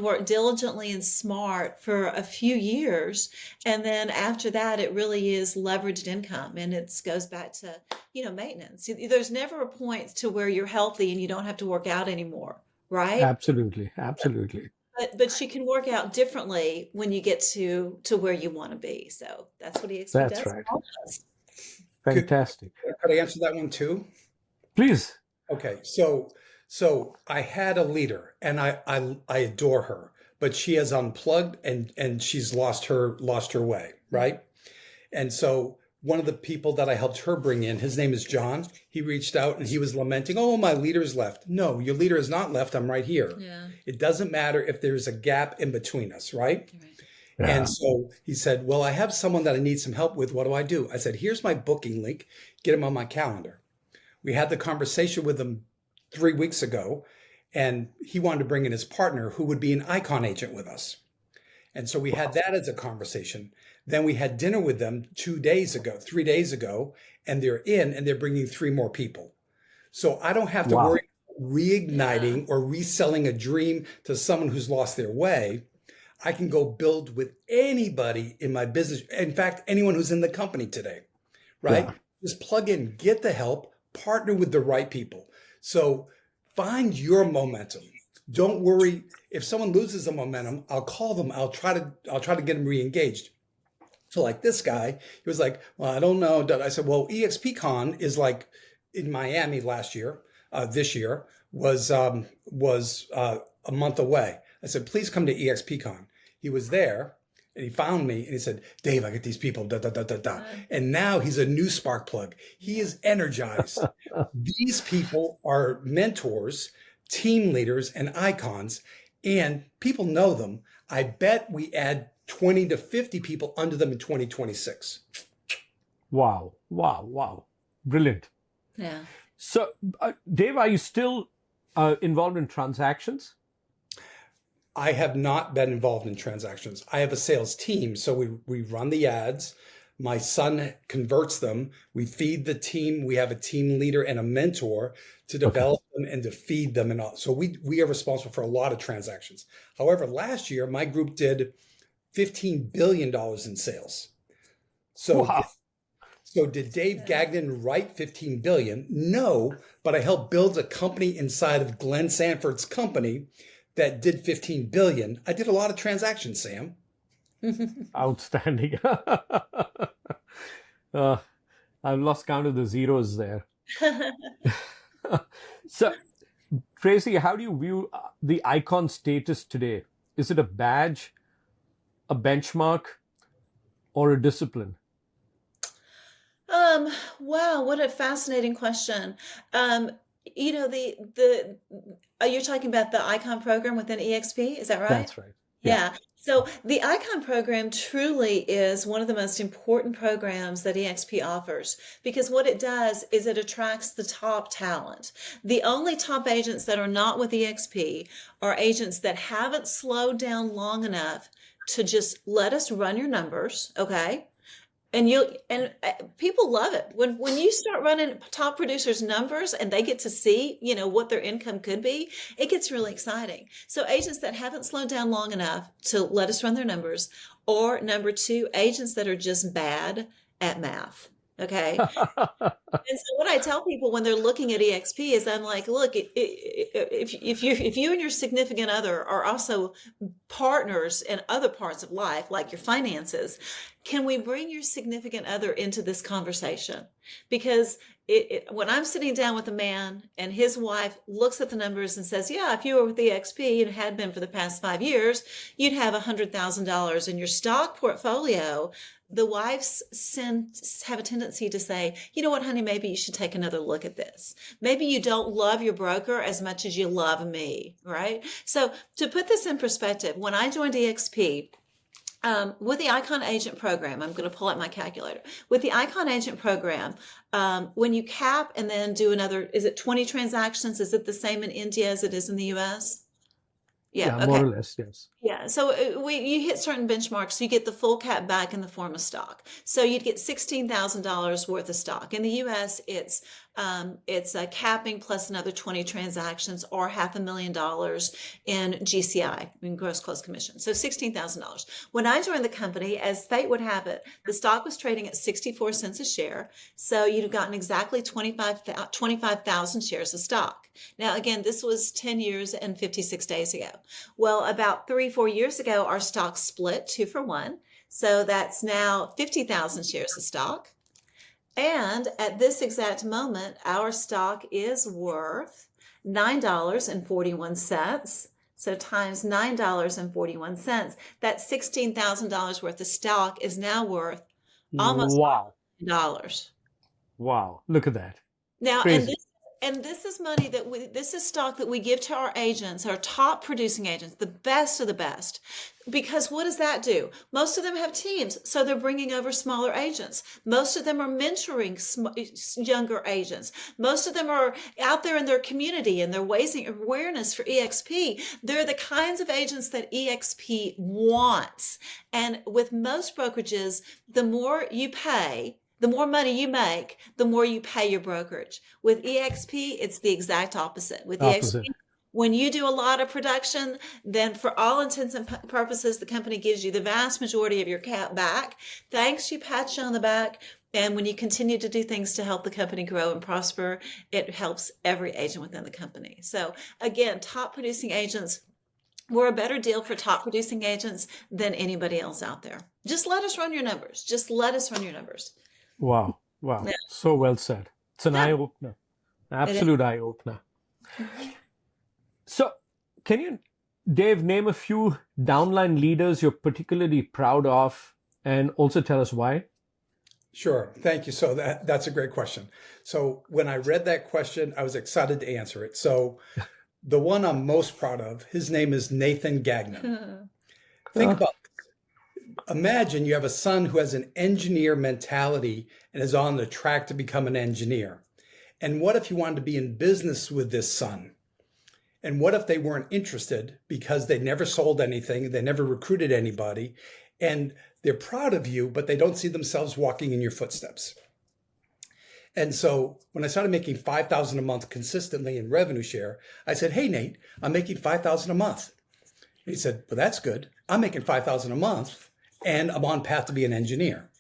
work diligently and smart for a few years. And then after that, it really is leveraged income. And it goes back to, you know, maintenance. There's never a point to where you're healthy and you don't have to work out anymore. Right? Absolutely. Absolutely. But you can work out differently when you get to where you want to be. So that's what EXP That's does. right. Does. Could, Fantastic. could I answer that one too? Please. Okay, so I had a leader, and I adore her, but she has unplugged and she's lost her way, right? And so one of the people that I helped her bring in, his name is John. He reached out and he was lamenting, "Oh, my leader's left." No, your leader is not left. I'm right here. Yeah. It doesn't matter if there's a gap in between us, right? Right. And Yeah. so he said, well, I have someone that I need some help with. What do I do? I said, here's my booking link. Get him on my calendar. We had the conversation with him 3 weeks ago, and he wanted to bring in his partner who would be an icon agent with us. And so we had Wow. that as a conversation. Then we had dinner with them 2 days ago, 3 days ago, and they're in and they're bringing three more people. So I don't have to Wow. worry about reigniting or reselling a dream to someone who's lost their way. I can go build with anybody in my business. In fact, anyone who's in the company today, right? Yeah. Just plug in, get the help, partner with the right people. So find your momentum. Don't worry if someone loses the momentum. I'll call them. I'll try to get them re-engaged. So like this guy, he was like, well, I don't know. I said, well, eXpCon is like in Miami last year. This year was a month away. I said, please come to eXpCon. He was there and he found me and he said, Dave, I get these people, da, da, da, da, da. And now he's a new spark plug. He is energized. These people are mentors, team leaders, and icons, and people know them. I bet we add 20 to 50 people under them in 2026. Wow. Wow. Wow. Brilliant. Yeah. So, Dave, are you still involved in transactions? I have not been involved in transactions. I have a sales team, so we run the ads. My son converts them. We feed the team. We have a team leader and a mentor to develop them and to feed them. And all. So we are responsible for a lot of transactions. However, last year, my group did $15 billion in sales. So, Wow. so did Dave Gagnon write 15 billion? No, but I helped build a company inside of Glenn Sanford's company that did 15 billion. I did a lot of transactions, Sam. Outstanding. I've lost count of the zeros there. So, Tracy, how do you view the icon status today? Is it a badge, a benchmark, or a discipline? Wow, what a fascinating question. You're talking about the Icon program within eXp, is that right? That's right. Yeah. Yeah. So the Icon program truly is one of the most important programs that eXp offers because what it does is it attracts the top talent. The only top agents that are not with eXp are agents that haven't slowed down long enough to just let us run your numbers, okay? And people love it when you start running top producers' numbers and they get to see, what their income could be. It gets really exciting. So agents that haven't slowed down long enough to let us run their numbers, or number two, agents that are just bad at math. Okay. And so what I tell people when they're looking at eXp is I'm like, look, if you and your significant other are also partners in other parts of life, like your finances, can we bring your significant other into this conversation? Because when I'm sitting down with a man and his wife looks at the numbers and says, yeah, if you were with eXp and had been for the past 5 years, you'd have $100,000 in your stock portfolio. The wives have a tendency to say, you know what, honey, maybe you should take another look at this. Maybe you don't love your broker as much as you love me, right? So to put this in perspective, when I joined eXp, with the Icon Agent Program, I'm going to pull out my calculator. With the Icon Agent Program, when you cap and then do another, is it 20 transactions? Is it the same in India as it is in the US? Yeah, okay. More or less, yes. Yeah, so you hit certain benchmarks, so you get the full cap back in the form of stock. So you'd get $16,000 worth of stock. In the U.S., it's a capping plus another 20 transactions or $500,000 in GCI, in gross closed commission. So $16,000. When I joined the company, as fate would have it, the stock was trading at 64 cents a share. So you'd have gotten exactly 25,000 shares of stock. Now, again, this was 10 years and 56 days ago. Well, about 3-4 years ago, our stock split 2-for-1. So that's now 50,000 shares of stock. And at this exact moment, our stock is worth $9.41. So times $9.41, that $16,000 worth of stock is now worth almost Wow. $1. Wow. Look at that. Now, Crazy. and this And this is money this is stock that we give to our agents, our top producing agents, the best of the best. Because what does that do? Most of them have teams, so they're bringing over smaller agents. Most of them are mentoring younger agents. Most of them are out there in their community and they're raising awareness for eXp. They're the kinds of agents that eXp wants. And with most brokerages, the more you pay, the more money you make, the more you pay your brokerage. With eXp, it's the exact opposite. With eXp, when you do a lot of production, then for all intents and purposes, the company gives you the vast majority of your cap back. Thanks, you pat you on the back. And when you continue to do things to help the company grow and prosper, it helps every agent within the company. So again, top producing agents, we're a better deal for top producing agents than anybody else out there. Just let us run your numbers. Just let us run your numbers. Wow. Wow. Yeah. So well said. It's an Yeah. eye opener. Absolute eye opener. So, can you, Dave, name a few downline leaders you're particularly proud of and also tell us why? Sure. Thank you. So that's a great question. So when I read that question, I was excited to answer it. So the one I'm most proud of, his name is Nathan Gagnon. Think about imagine you have a son who has an engineer mentality and is on the track to become an engineer. And what if you wanted to be in business with this son? And what if they weren't interested because they never sold anything, they never recruited anybody, and they're proud of you, but they don't see themselves walking in your footsteps? And so when I started making $5,000 a month consistently in revenue share, I said, hey, Nate, I'm making $5,000 a month. And he said, well, that's good. I'm making $5,000 a month and I'm on path to be an engineer.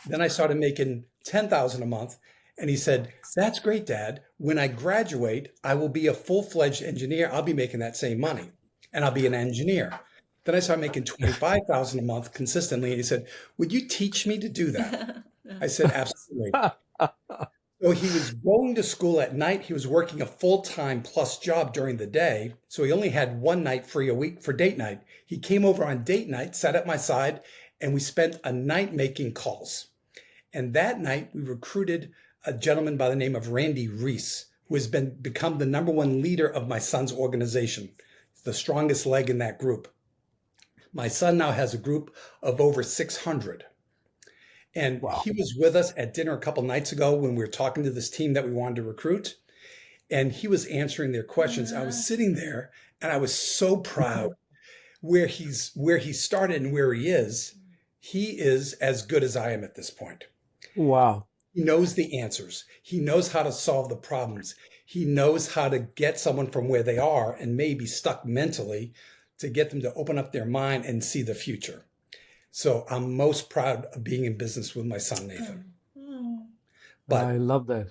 Then I started making $10,000 a month. And he said, that's great, Dad. When I graduate, I will be a full-fledged engineer. I'll be making that same money and I'll be an engineer. Then I started making $25,000 a month consistently. And he said, would you teach me to do that? I said, absolutely. So he was going to school at night. He was working a full-time plus job during the day. So he only had one night free a week for date night. He came over on date night, sat at my side, and we spent a night making calls. And that night we recruited a gentleman by the name of Randy Reese, who has become the #1 leader of my son's organization, the strongest leg in that group. My son now has a group of over 600. And wow. He was with us at dinner a couple nights ago when we were talking to this team that we wanted to recruit. And he was answering their questions. I was sitting there and I was so proud where he started and where he is. He is as good as I am at this point. Wow. He knows the answers. He knows how to solve the problems. He knows how to get someone from where they are and maybe stuck mentally to get them to open up their mind and see the future. So I'm most proud of being in business with my son, Nathan. But I love that.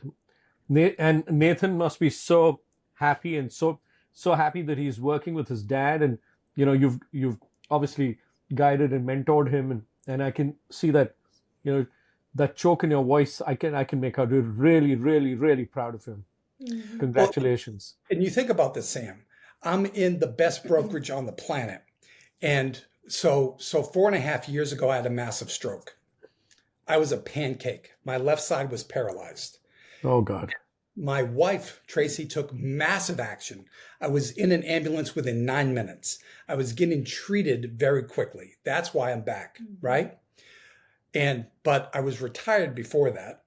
And Nathan must be so happy and so happy that he's working with his dad. And, you know, you've obviously guided and mentored him. And I can see that, you know, that choke in your voice, I can make out. You're really, really, really proud of him. Congratulations. Well, and you think about this, Sam. I'm in the best brokerage on the planet. And so 4.5 years ago, I had a massive stroke. I was a pancake. My left side was paralyzed. Oh, God. My wife, Tracy, took massive action. I was in an ambulance within 9 minutes. I was getting treated very quickly. That's why I'm back, right? But I was retired before that.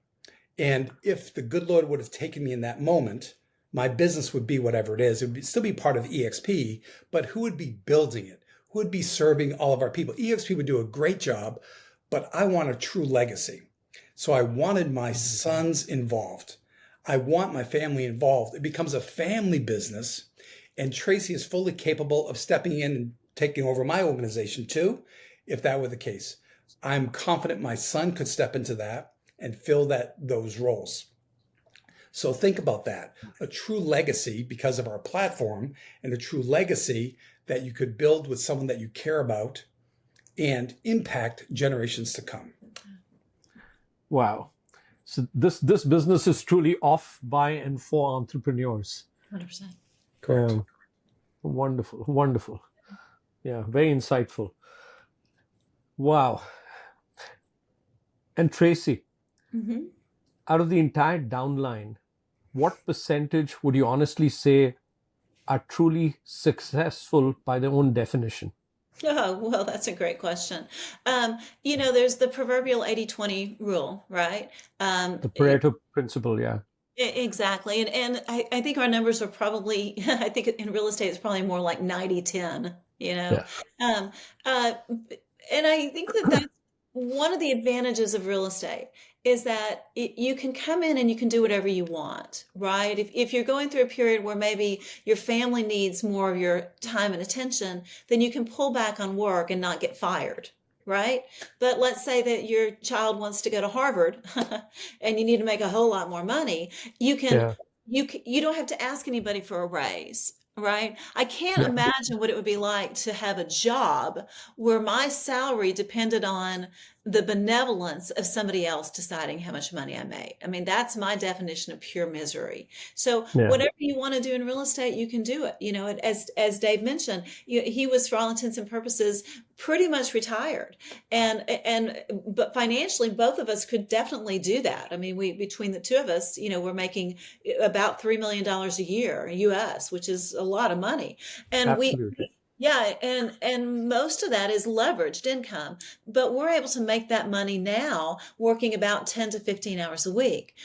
And if the good Lord would have taken me in that moment, my business would be whatever it is. It would still be part of eXp, but who would be building it? Who would be serving all of our people? eXp would do a great job, but I want a true legacy. So I wanted my sons involved. I want my family involved. It becomes a family business, and Tracy is fully capable of stepping in and taking over my organization too, if that were the case. I'm confident my son could step into that and fill those roles. So think about that, a true legacy because of our platform, and a true legacy that you could build with someone that you care about and impact generations to come. Wow. So this business is truly off, by, and for entrepreneurs. 100%. Correct. Wonderful, wonderful. Yeah, very insightful. Wow. And Tracy, out of the entire downline, what percentage would you honestly say are truly successful by their own definition? Oh, well, that's a great question. There's the proverbial 80-20 rule, right? Um, The Pareto principle, yeah. exactly. And I think our numbers are probably, I think in real estate, it's probably more like 90-10, you know? Yeah. Um, uh, and I think that that's one of the advantages of real estate is that you can come in and you can do whatever you want, right? If you're going through a period where maybe your family needs more of your time and attention, then you can pull back on work and not get fired, right? But let's say that your child wants to go to Harvard and you need to make a whole lot more money. You can Yeah. you don't have to ask anybody for a raise, right? I can't Yeah. imagine what it would be like to have a job where my salary depended on the benevolence of somebody else deciding how much money I made. I mean, that's my definition of pure misery. So Yeah. whatever you want to do in real estate, you can do it. As Dave mentioned, he was, for all intents and purposes, pretty much retired. But financially, both of us could definitely do that. I mean, between the two of us, we're making about $3 million a year US, which is a lot of money. And Absolutely. yeah, and most of that is leveraged income, but we're able to make that money now working about 10 to 15 hours a week.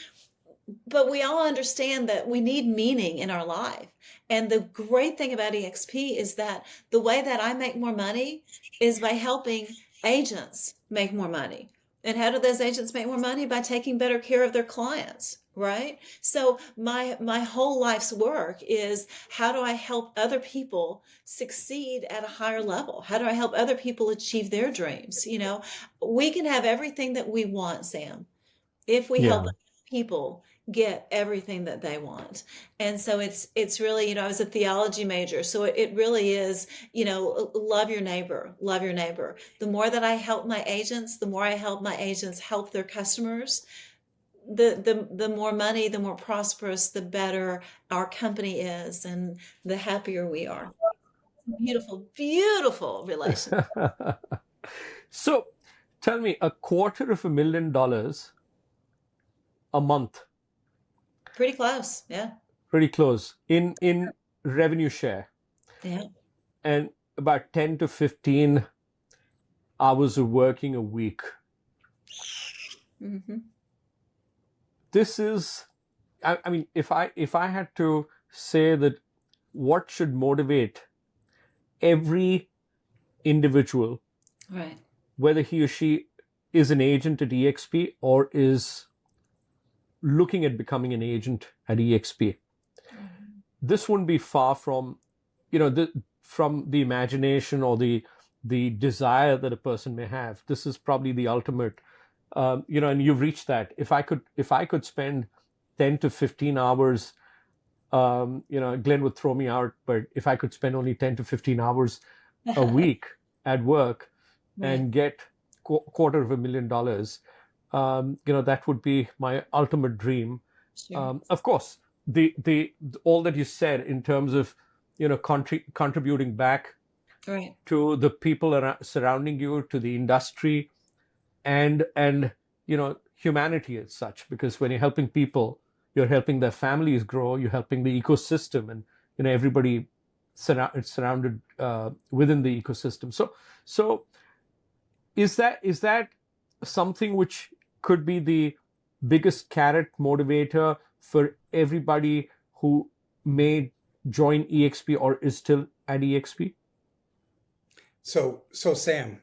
But we all understand that we need meaning in our life. And the great thing about eXp is that the way that I make more money is by helping agents make more money. And how do those agents make more money? By taking better care of their clients, right? So my whole life's work is, how do I help other people succeed at a higher level? How do I help other people achieve their dreams? We can have everything that we want, Sam, if we help Yeah. people get everything that they want. And so it's really, I was a theology major, so it really is, love your neighbor, love your neighbor. The more that I help my agents, the more I help my agents help their customers, the more money, the more prosperous, the better our company is, and the happier we are. Beautiful, beautiful relationship. So tell me, $250,000 a month, Pretty close. Yeah. pretty close in revenue share, Yeah. and about 10 to 15 hours of working a week. Mm-hmm. This is, I mean, if I had to say that what should motivate every individual, Right. whether he or she is an agent at eXp or is looking at becoming an agent at eXp, this wouldn't be far from, from the imagination or the desire that a person may have. This is probably the ultimate, and you've reached that. If I could spend 10 to 15 hours, Glenn would throw me out, but if I could spend only 10 to 15 hours a week at work Right. and get $250,000, that would be my ultimate dream. Sure. Of course, the all that you said in terms of contributing back Right. to the people surrounding you, to the industry, and humanity as such. Because when you're helping people, you're helping their families grow. You're helping the ecosystem, and everybody surrounded within the ecosystem. So is that something which could be the biggest carrot motivator for everybody who may join eXp or is still at eXp? So Sam,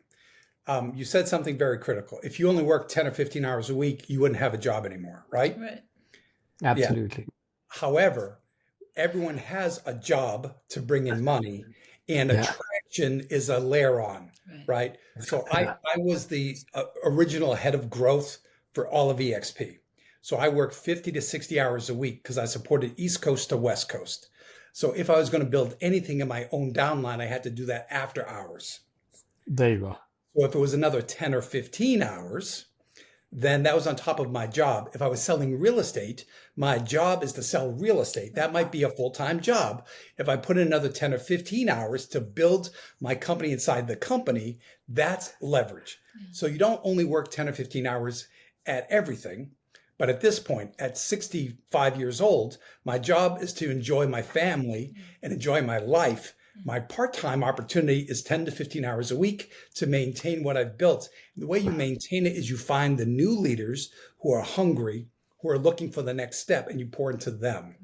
you said something very critical. If you only work 10 or 15 hours a week, you wouldn't have a job anymore, right? Right. Absolutely. However, everyone has a job to bring in money, and Yeah. attraction is a layer on, right? So I was the original head of growth for all of eXp. So I worked 50 to 60 hours a week because I supported East Coast to West Coast. So if I was going to build anything in my own downline, I had to do that after hours. There you go. So if it was another 10 or 15 hours, then that was on top of my job. If I was selling real estate, my job is to sell real estate. That might be a full-time job. If I put in another 10 or 15 hours to build my company inside the company, that's leverage. So you don't only work 10 or 15 hours at everything, But at this point, at 65 years old, my job is to enjoy my family and enjoy my life. My part-time opportunity is 10 to 15 hours a week to maintain what I've built. And the way you maintain it is you find the new leaders who are hungry, who are looking for the next step, and you pour into them.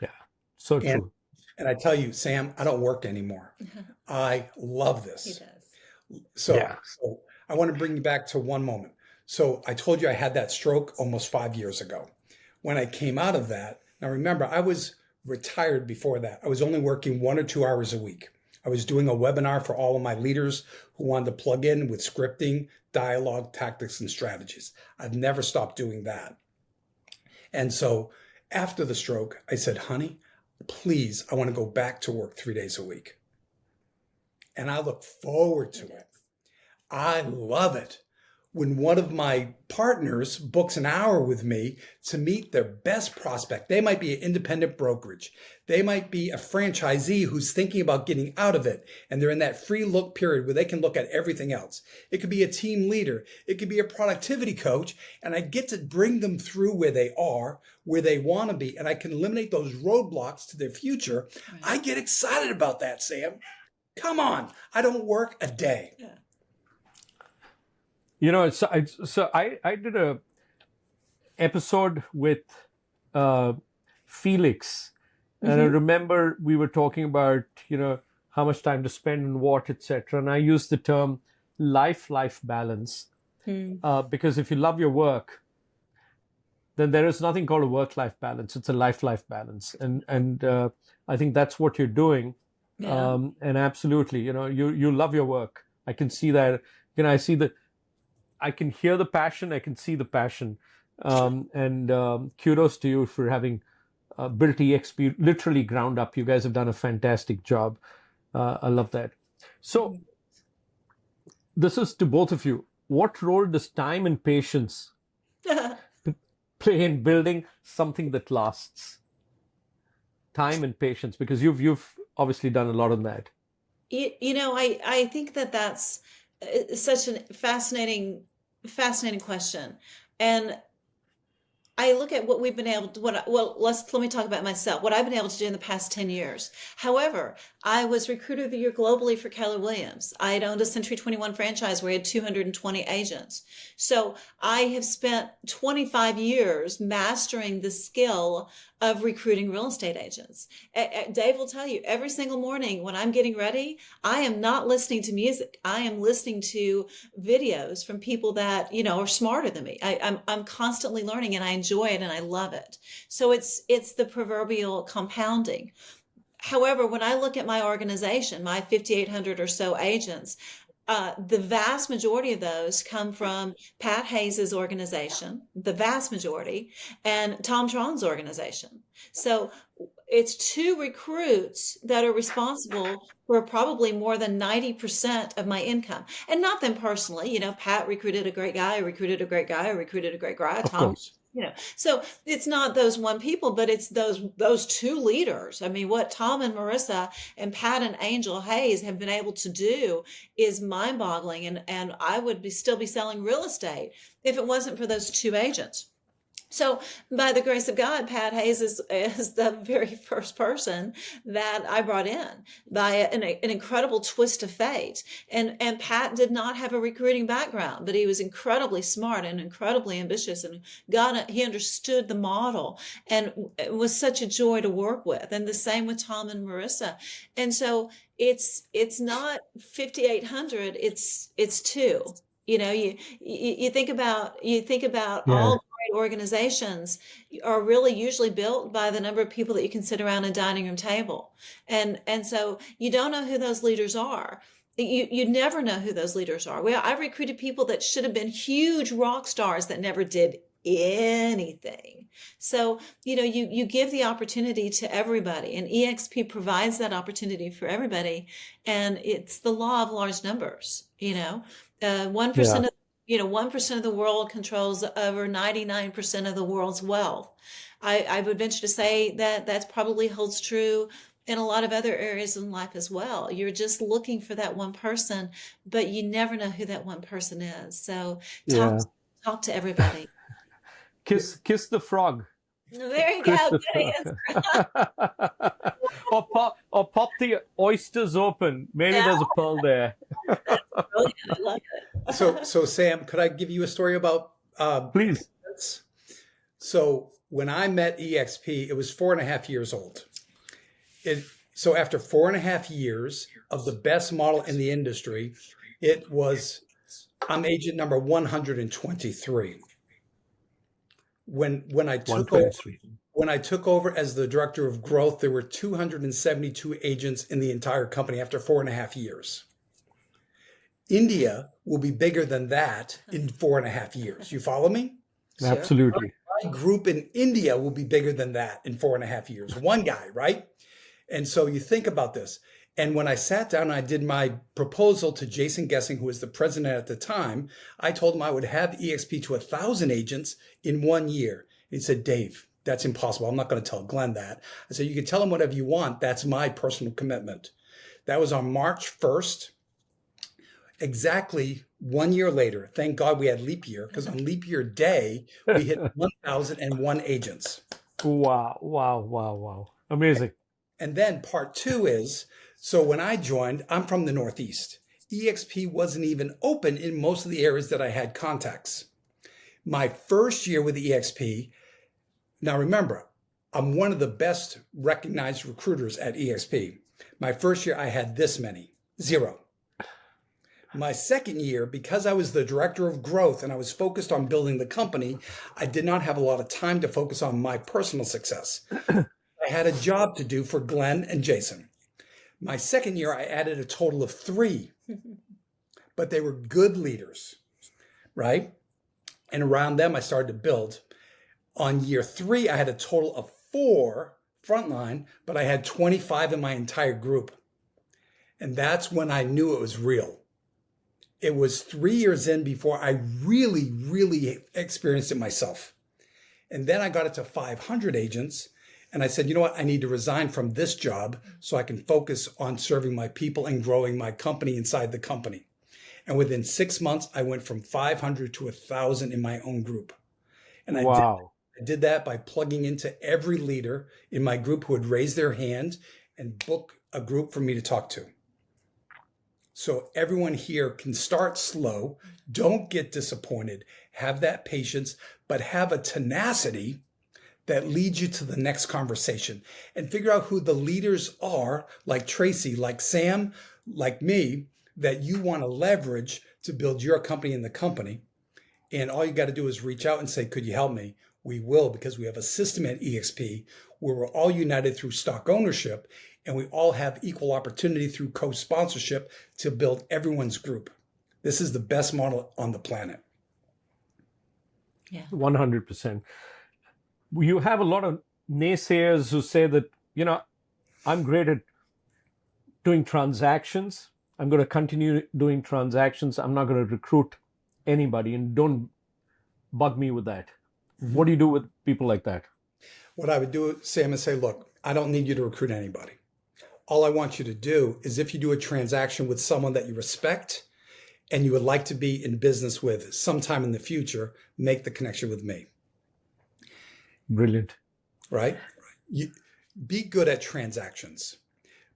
Yeah, so And, true. and I tell you, Sam, I don't work anymore. I love this. He does. So I want to bring you back to one moment. So I told you I had that stroke almost 5 years ago. When I came out of that, now remember, I was retired before that. I was only working 1 or 2 hours a week. I was doing a webinar for all of my leaders who wanted to plug in with scripting, dialogue, tactics, and strategies. I've never stopped doing that. And so after the stroke, I said, honey, please, I want to go back to work 3 days a week. And I look forward to it. I love it. When one of my partners books an hour with me to meet their best prospect, they might be an independent brokerage. They might be a franchisee who's thinking about getting out of it. And they're in that free look period where they can look at everything else. It could be a team leader. It could be a productivity coach. And I get to bring them through where they are, where they want to be. And I can eliminate those roadblocks to their future. Right. I get excited about that, Sam. Come on. I don't work a day. Yeah. You know, I did a episode with Felix, and I remember we were talking about, you know, how much time to spend on what, etc. And I used the term life balance because if you love your work, then there is nothing called a work-life balance. It's a life balance, and I think that's what you're doing. Yeah. And absolutely, you know, you love your work. I can see that. You know, I can hear the passion. I can see the passion. And kudos to you for having built eXp literally ground up. You guys have done a fantastic job. I love that. So this is to both of you. What role does time and patience play in building something that lasts? Time and patience, because you've obviously done a lot on that. You know, I think that's such a fascinating question. And I look at what we've been able to, let me talk about myself, what I've been able to do in the past 10 years. However, I was Recruiter of the Year globally for Keller Williams. I had owned a Century 21 franchise where we had 220 agents. So I have spent 25 years mastering the skill of recruiting real estate agents. Dave will tell you, every single morning when I'm getting ready, I am not listening to music. I am listening to videos from people that, you know, are smarter than me. I'm constantly learning, and I enjoy it and I love it. So it's the proverbial compounding. However, when I look at my organization, my 5,800 or so agents, the vast majority of those come from Pat Hayes's organization, the vast majority, and Tom Tron's organization. So it's two recruits that are responsible for probably more than 90% of my income. And not them personally. You know, Pat recruited a great guy, I recruited a great guy, I recruited a great guy. Of Tom, course. you know, so it's not those one people, but it's those two leaders. I mean, what Tom and Marissa and Pat and Angel Hayes have been able to do is mind-boggling. And I would still be selling real estate if it wasn't for those two agents. So by the grace of God, Pat Hayes is the very first person that I brought in by an incredible twist of fate. And Pat did not have a recruiting background, but he was incredibly smart and incredibly ambitious, and he understood the model, and it was such a joy to work with. And the same with Tom and Marissa. And so it's not 5,800, it's two. You know, you think about all great organizations are really usually built by the number of people that you can sit around a dining room table. And so you don't know who those leaders are. You never know who those leaders are. Well, I've recruited people that should have been huge rock stars that never did anything. So, you know, you give the opportunity to everybody, and eXp provides that opportunity for everybody. And it's the law of large numbers. You know, 1% of 1% of the world controls over 99% of the world's wealth. I would venture to say that probably holds true in a lot of other areas in life as well. You're just looking for that one person, but you never know who that one person is. So talk to everybody. Kiss the frog. There you Kiss go. the Good answer. frog. Or pop the oysters open. Maybe Yeah, there's a pearl there. brilliant. I love it. So Sam, could I give you a story about Please. this? So when I met EXP, it was 4.5 years old. So after 4.5 years of the best model in the industry, I'm agent number 123. When I took over, 123. when I took over as the director of growth, there were 272 agents in the entire company after 4.5 years. India will be bigger than that in 4.5 years. You follow me? Sure. Absolutely. My group in India will be bigger than that in 4.5 years. One guy, right? And so you think about this. And when I sat down and I did my proposal to Jason Gessing, who was the president at the time, I told him I would have EXP to 1,000 agents in 1 year. He said, Dave, that's impossible. I'm not going to tell Glenn that. I said, you can tell him whatever you want. That's my personal commitment. That was on March 1st. Exactly 1 year later, thank God we had leap year, because on leap year day, we hit 1,001 agents. Wow. Amazing. And then part two is, so when I joined, I'm from the Northeast. eXp wasn't even open in most of the areas that I had contacts. My first year with eXp, now remember, I'm one of the best recognized recruiters at eXp. My first year, I had this many, 0. My second year, because I was the director of growth and I was focused on building the company, I did not have a lot of time to focus on my personal success. I had a job to do for Glenn and Jason. My second year, I added a total of 3, but they were good leaders, right? And around them, I started to build. On year 3, I had a total of 4 frontline, but I had 25 in my entire group. And that's when I knew it was real. It was 3 years in before I really experienced it myself. And then I got it to 500 agents. And I said, you know what? I need to resign from this job so I can focus on serving my people and growing my company inside the company. And within 6 months, I went from 500 to 1,000 in my own group. And I did that by plugging into every leader in my group who would raise their hand and book a group for me to talk to. So everyone here can start slow. Don't get disappointed. Have that patience, but have a tenacity that leads you to the next conversation, and figure out who the leaders are, like Tracy, like Sam, like me, that you want to leverage to build your company and the company. And all you got to do is reach out and say, could you help me? We will, because we have a system at eXp where we're all united through stock ownership, and we all have equal opportunity through co-sponsorship to build everyone's group. This is the best model on the planet. Yeah. 100%. You have a lot of naysayers who say that, I'm great at doing transactions. I'm going to continue doing transactions. I'm not going to recruit anybody, and don't bug me with that. Mm-hmm. What do you do with people like that? What I would do, Sam, is say, look, I don't need you to recruit anybody. All I want you to do is, if you do a transaction with someone that you respect and you would like to be in business with sometime in the future, make the connection with me. Brilliant. Right? You be good at transactions.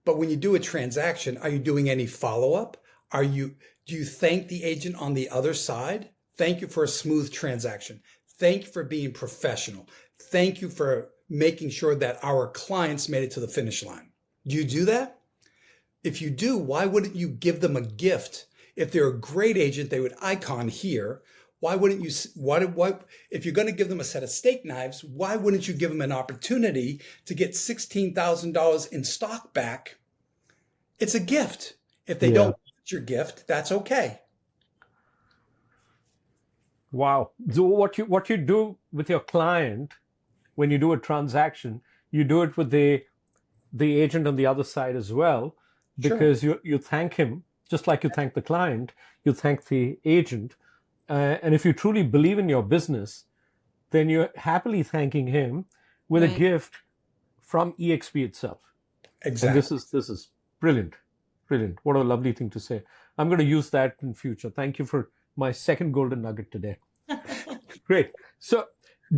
But when you do a transaction, are you doing any follow-up? Do you thank the agent on the other side? Thank you for a smooth transaction. Thank you for being professional. Thank you for making sure that our clients made it to the finish line. Do you do that? If you do, why wouldn't you give them a gift? If they're a great agent, they would icon here. Why wouldn't you, if you're going to give them a set of steak knives, why wouldn't you give them an opportunity to get $16,000 in stock back? It's a gift. If they don't want your gift, that's okay. Wow. So what you do with your client when you do a transaction, you do it with the agent on the other side as well, because you thank him, just like you thank the client, you thank the agent. And if you truly believe in your business, then you're happily thanking him with a gift from eXp itself. Exactly. And this is brilliant. Brilliant. What a lovely thing to say. I'm going to use that in future. Thank you for my second golden nugget today. Great. So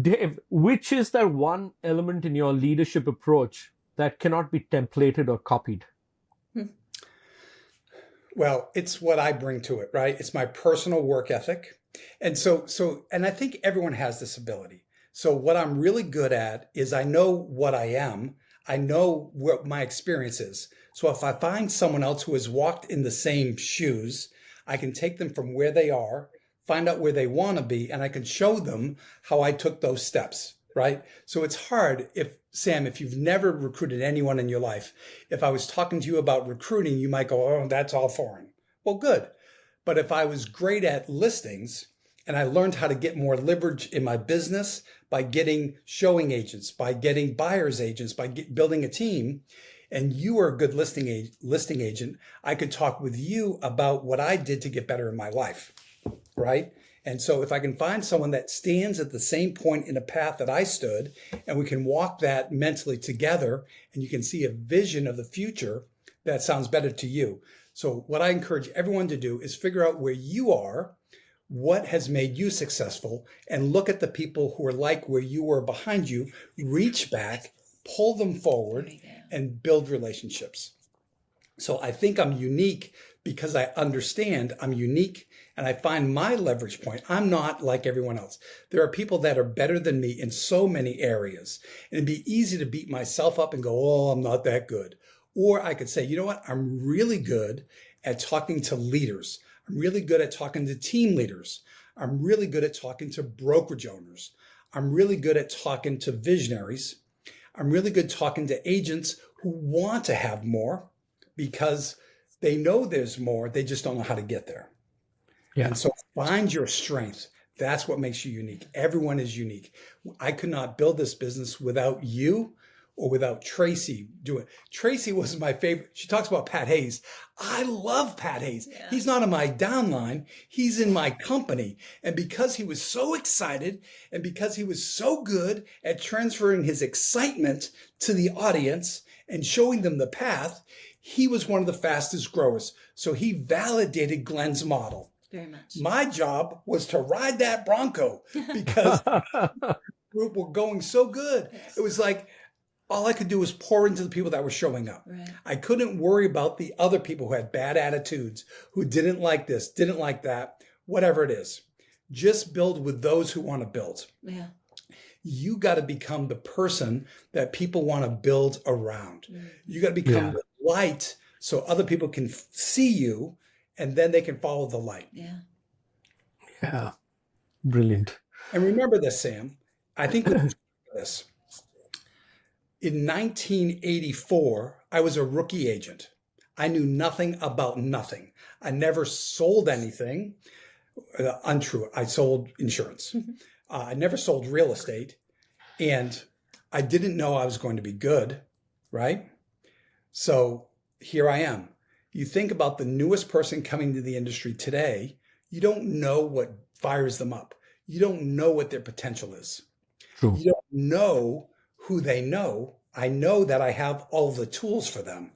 Dave, which is that one element in your leadership approach that cannot be templated or copied? Well, it's what I bring to it, right? It's my personal work ethic. And I think everyone has this ability. So what I'm really good at is I know what I am. I know what my experience is. So if I find someone else who has walked in the same shoes, I can take them from where they are, find out where they want to be, and I can show them how I took those steps, right? So it's hard if you've never recruited anyone in your life, if I was talking to you about recruiting, you might go, oh, that's all foreign. Well, good. But if I was great at listings and I learned how to get more leverage in my business by getting showing agents, by getting buyer's agents, by building a team, and you are a good listing agent, I could talk with you about what I did to get better in my life, right? And so if I can find someone that stands at the same point in a path that I stood, and we can walk that mentally together, and you can see a vision of the future that sounds better to you. So what I encourage everyone to do is figure out where you are, what has made you successful, and look at the people who are like where you were behind you, reach back, pull them forward, and build relationships. So I think I'm unique because I understand I'm unique and I find my leverage point. I'm not like everyone else. There are people that are better than me in so many areas. And it'd be easy to beat myself up and go, oh, I'm not that good. Or I could say, you know what? I'm really good at talking to leaders. I'm really good at talking to team leaders. I'm really good at talking to brokerage owners. I'm really good at talking to visionaries. I'm really good talking to agents who want to have more because they know there's more. They just don't know how to get there. Yeah. And so find your strength. That's what makes you unique. Everyone is unique. I could not build this business without you or without Tracy doing it. Tracy was my favorite. She talks about Pat Hayes. I love Pat Hayes. Yeah. He's not in my downline. He's in my company. And because he was so excited and because he was so good at transferring his excitement to the audience and showing them the path, he was one of the fastest growers. So he validated Glenn's model. Very much. My job was to ride that Bronco because the group were going so good. Yes. It was like, all I could do was pour into the people that were showing up. Right. I couldn't worry about the other people who had bad attitudes, who didn't like this, didn't like that, whatever it is. Just build with those who want to build. Yeah. You got to become the person that people want to build around. Mm-hmm. You got to become the light so other people can see you and then they can follow the light. Yeah. Yeah. Brilliant. And remember this, Sam. I think this. In 1984, I was a rookie agent. I knew nothing about nothing. I never sold anything. Untrue. I sold insurance. I never sold real estate. And I didn't know I was going to be good, right? So here I am. You think about the newest person coming to the industry today, you don't know what fires them up. You don't know what their potential is. True. You don't know who they know. I know that I have all the tools for them.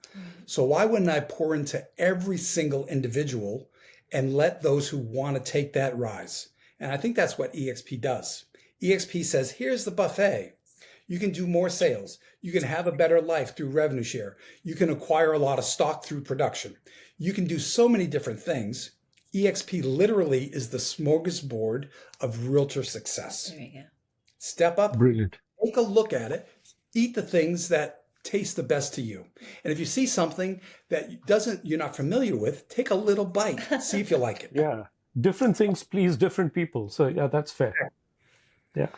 So why wouldn't I pour into every single individual and let those who want to take that rise? And I think that's what eXp does. eXp says, here's the buffet. You can do more sales. You can have a better life through revenue share. You can acquire a lot of stock through production. You can do so many different things. eXp literally is the smorgasbord of realtor success. There you go. Step up. Brilliant. Take a look at it. Eat the things that taste the best to you. And if you see something that you're not familiar with, take a little bite. See if you like it. Yeah. Different things please different people. So yeah, that's fair. Yeah.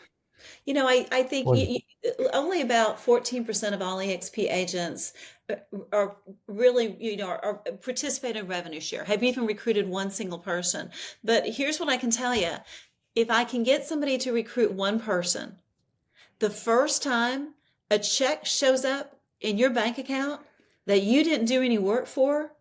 You know, I think only about 14% of all eXp agents are really, are participate in revenue share, have even recruited one single person. But here's what I can tell you. If I can get somebody to recruit one person, the first time a check shows up in your bank account that you didn't do any work for,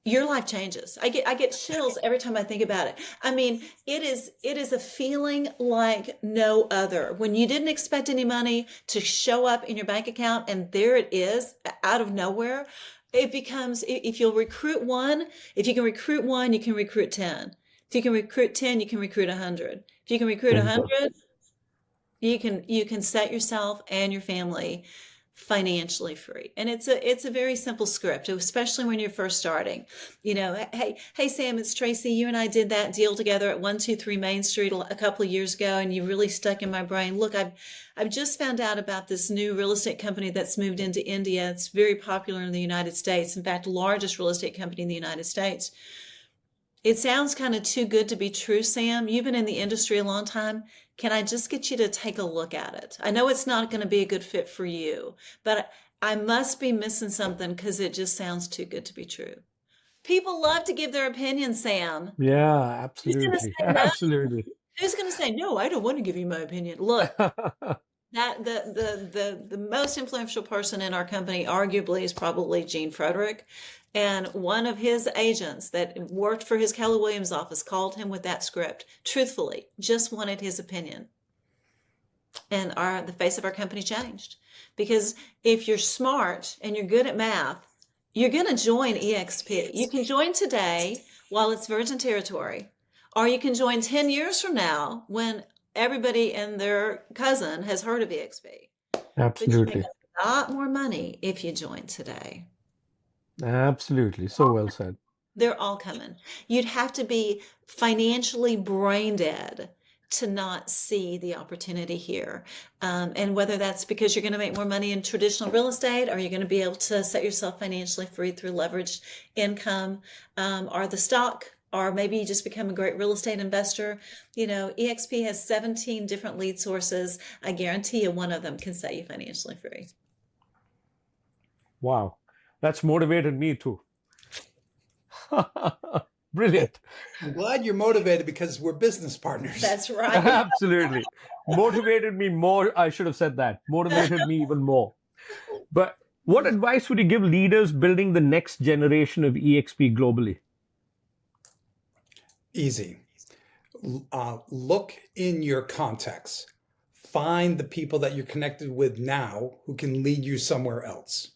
your life changes. I get chills every time I think about it. I mean, it is a feeling like no other. When you didn't expect any money to show up in your bank account and there it is out of nowhere, it becomes, if you can recruit one, you can recruit 10. If you can recruit 10, you can recruit 100. If you can recruit 100, You can set yourself and your family financially free. And it's a very simple script, especially when you're first starting. Hey Sam, it's Tracy. You and I did that deal together at 123 Main Street a couple of years ago, and you really stuck in my brain. Look, I've just found out about this new real estate company that's moved into India. It's very popular in the United States. In fact, largest real estate company in the United States. It sounds kind of too good to be true, Sam. You've been in the industry a long time. Can I just get you to take a look at it? I know it's not going to be a good fit for you, but I must be missing something because it just sounds too good to be true. People love to give their opinion, Sam. Yeah, Who's going to absolutely. say no? Absolutely. Who's going to say, no, I don't want to give you my opinion? Look, that the most influential person in our company arguably is probably Gene Frederick. And one of his agents that worked for his Keller Williams office called him with that script, truthfully, just wanted his opinion. And the face of our company changed. Because if you're smart and you're good at math, you're going to join eXp. You can join today while it's virgin territory, or you can join 10 years from now when everybody and their cousin has heard of eXp. But you Absolutely. make a lot more money if you join today. Absolutely. So well said. They're all coming. You'd have to be financially brain dead to not see the opportunity here. And whether that's because you're going to make more money in traditional real estate, or you're going to be able to set yourself financially free through leveraged income, or the stock, or maybe you just become a great real estate investor. eXp has 17 different lead sources. I guarantee you one of them can set you financially free. Wow. That's motivated me too. Brilliant. I'm glad you're motivated because we're business partners. That's right. Absolutely. Motivated me more. I should have said that. Motivated me even more. But what advice would you give leaders building the next generation of eXp globally? Easy. Look in your context. Find the people that you're connected with now who can lead you somewhere else.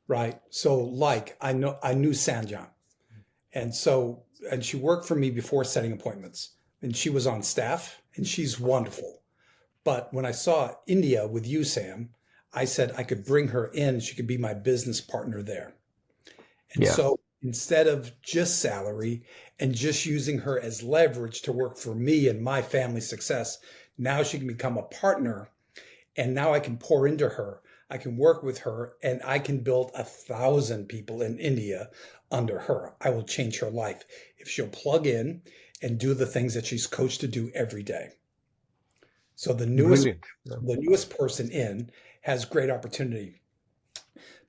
Right. So I knew Sanja. And she worked for me before setting appointments, and she was on staff, and she's wonderful. But when I saw India with you, Sam, I said I could bring her in. She could be my business partner there. And so instead of just salary and just using her as leverage to work for me and my family's success, now she can become a partner, and now I can pour into her. I can work with her, and I can build 1,000 people in India under her. I will change her life if she'll plug in and do the things that she's coached to do every day. So the newest person in has great opportunity.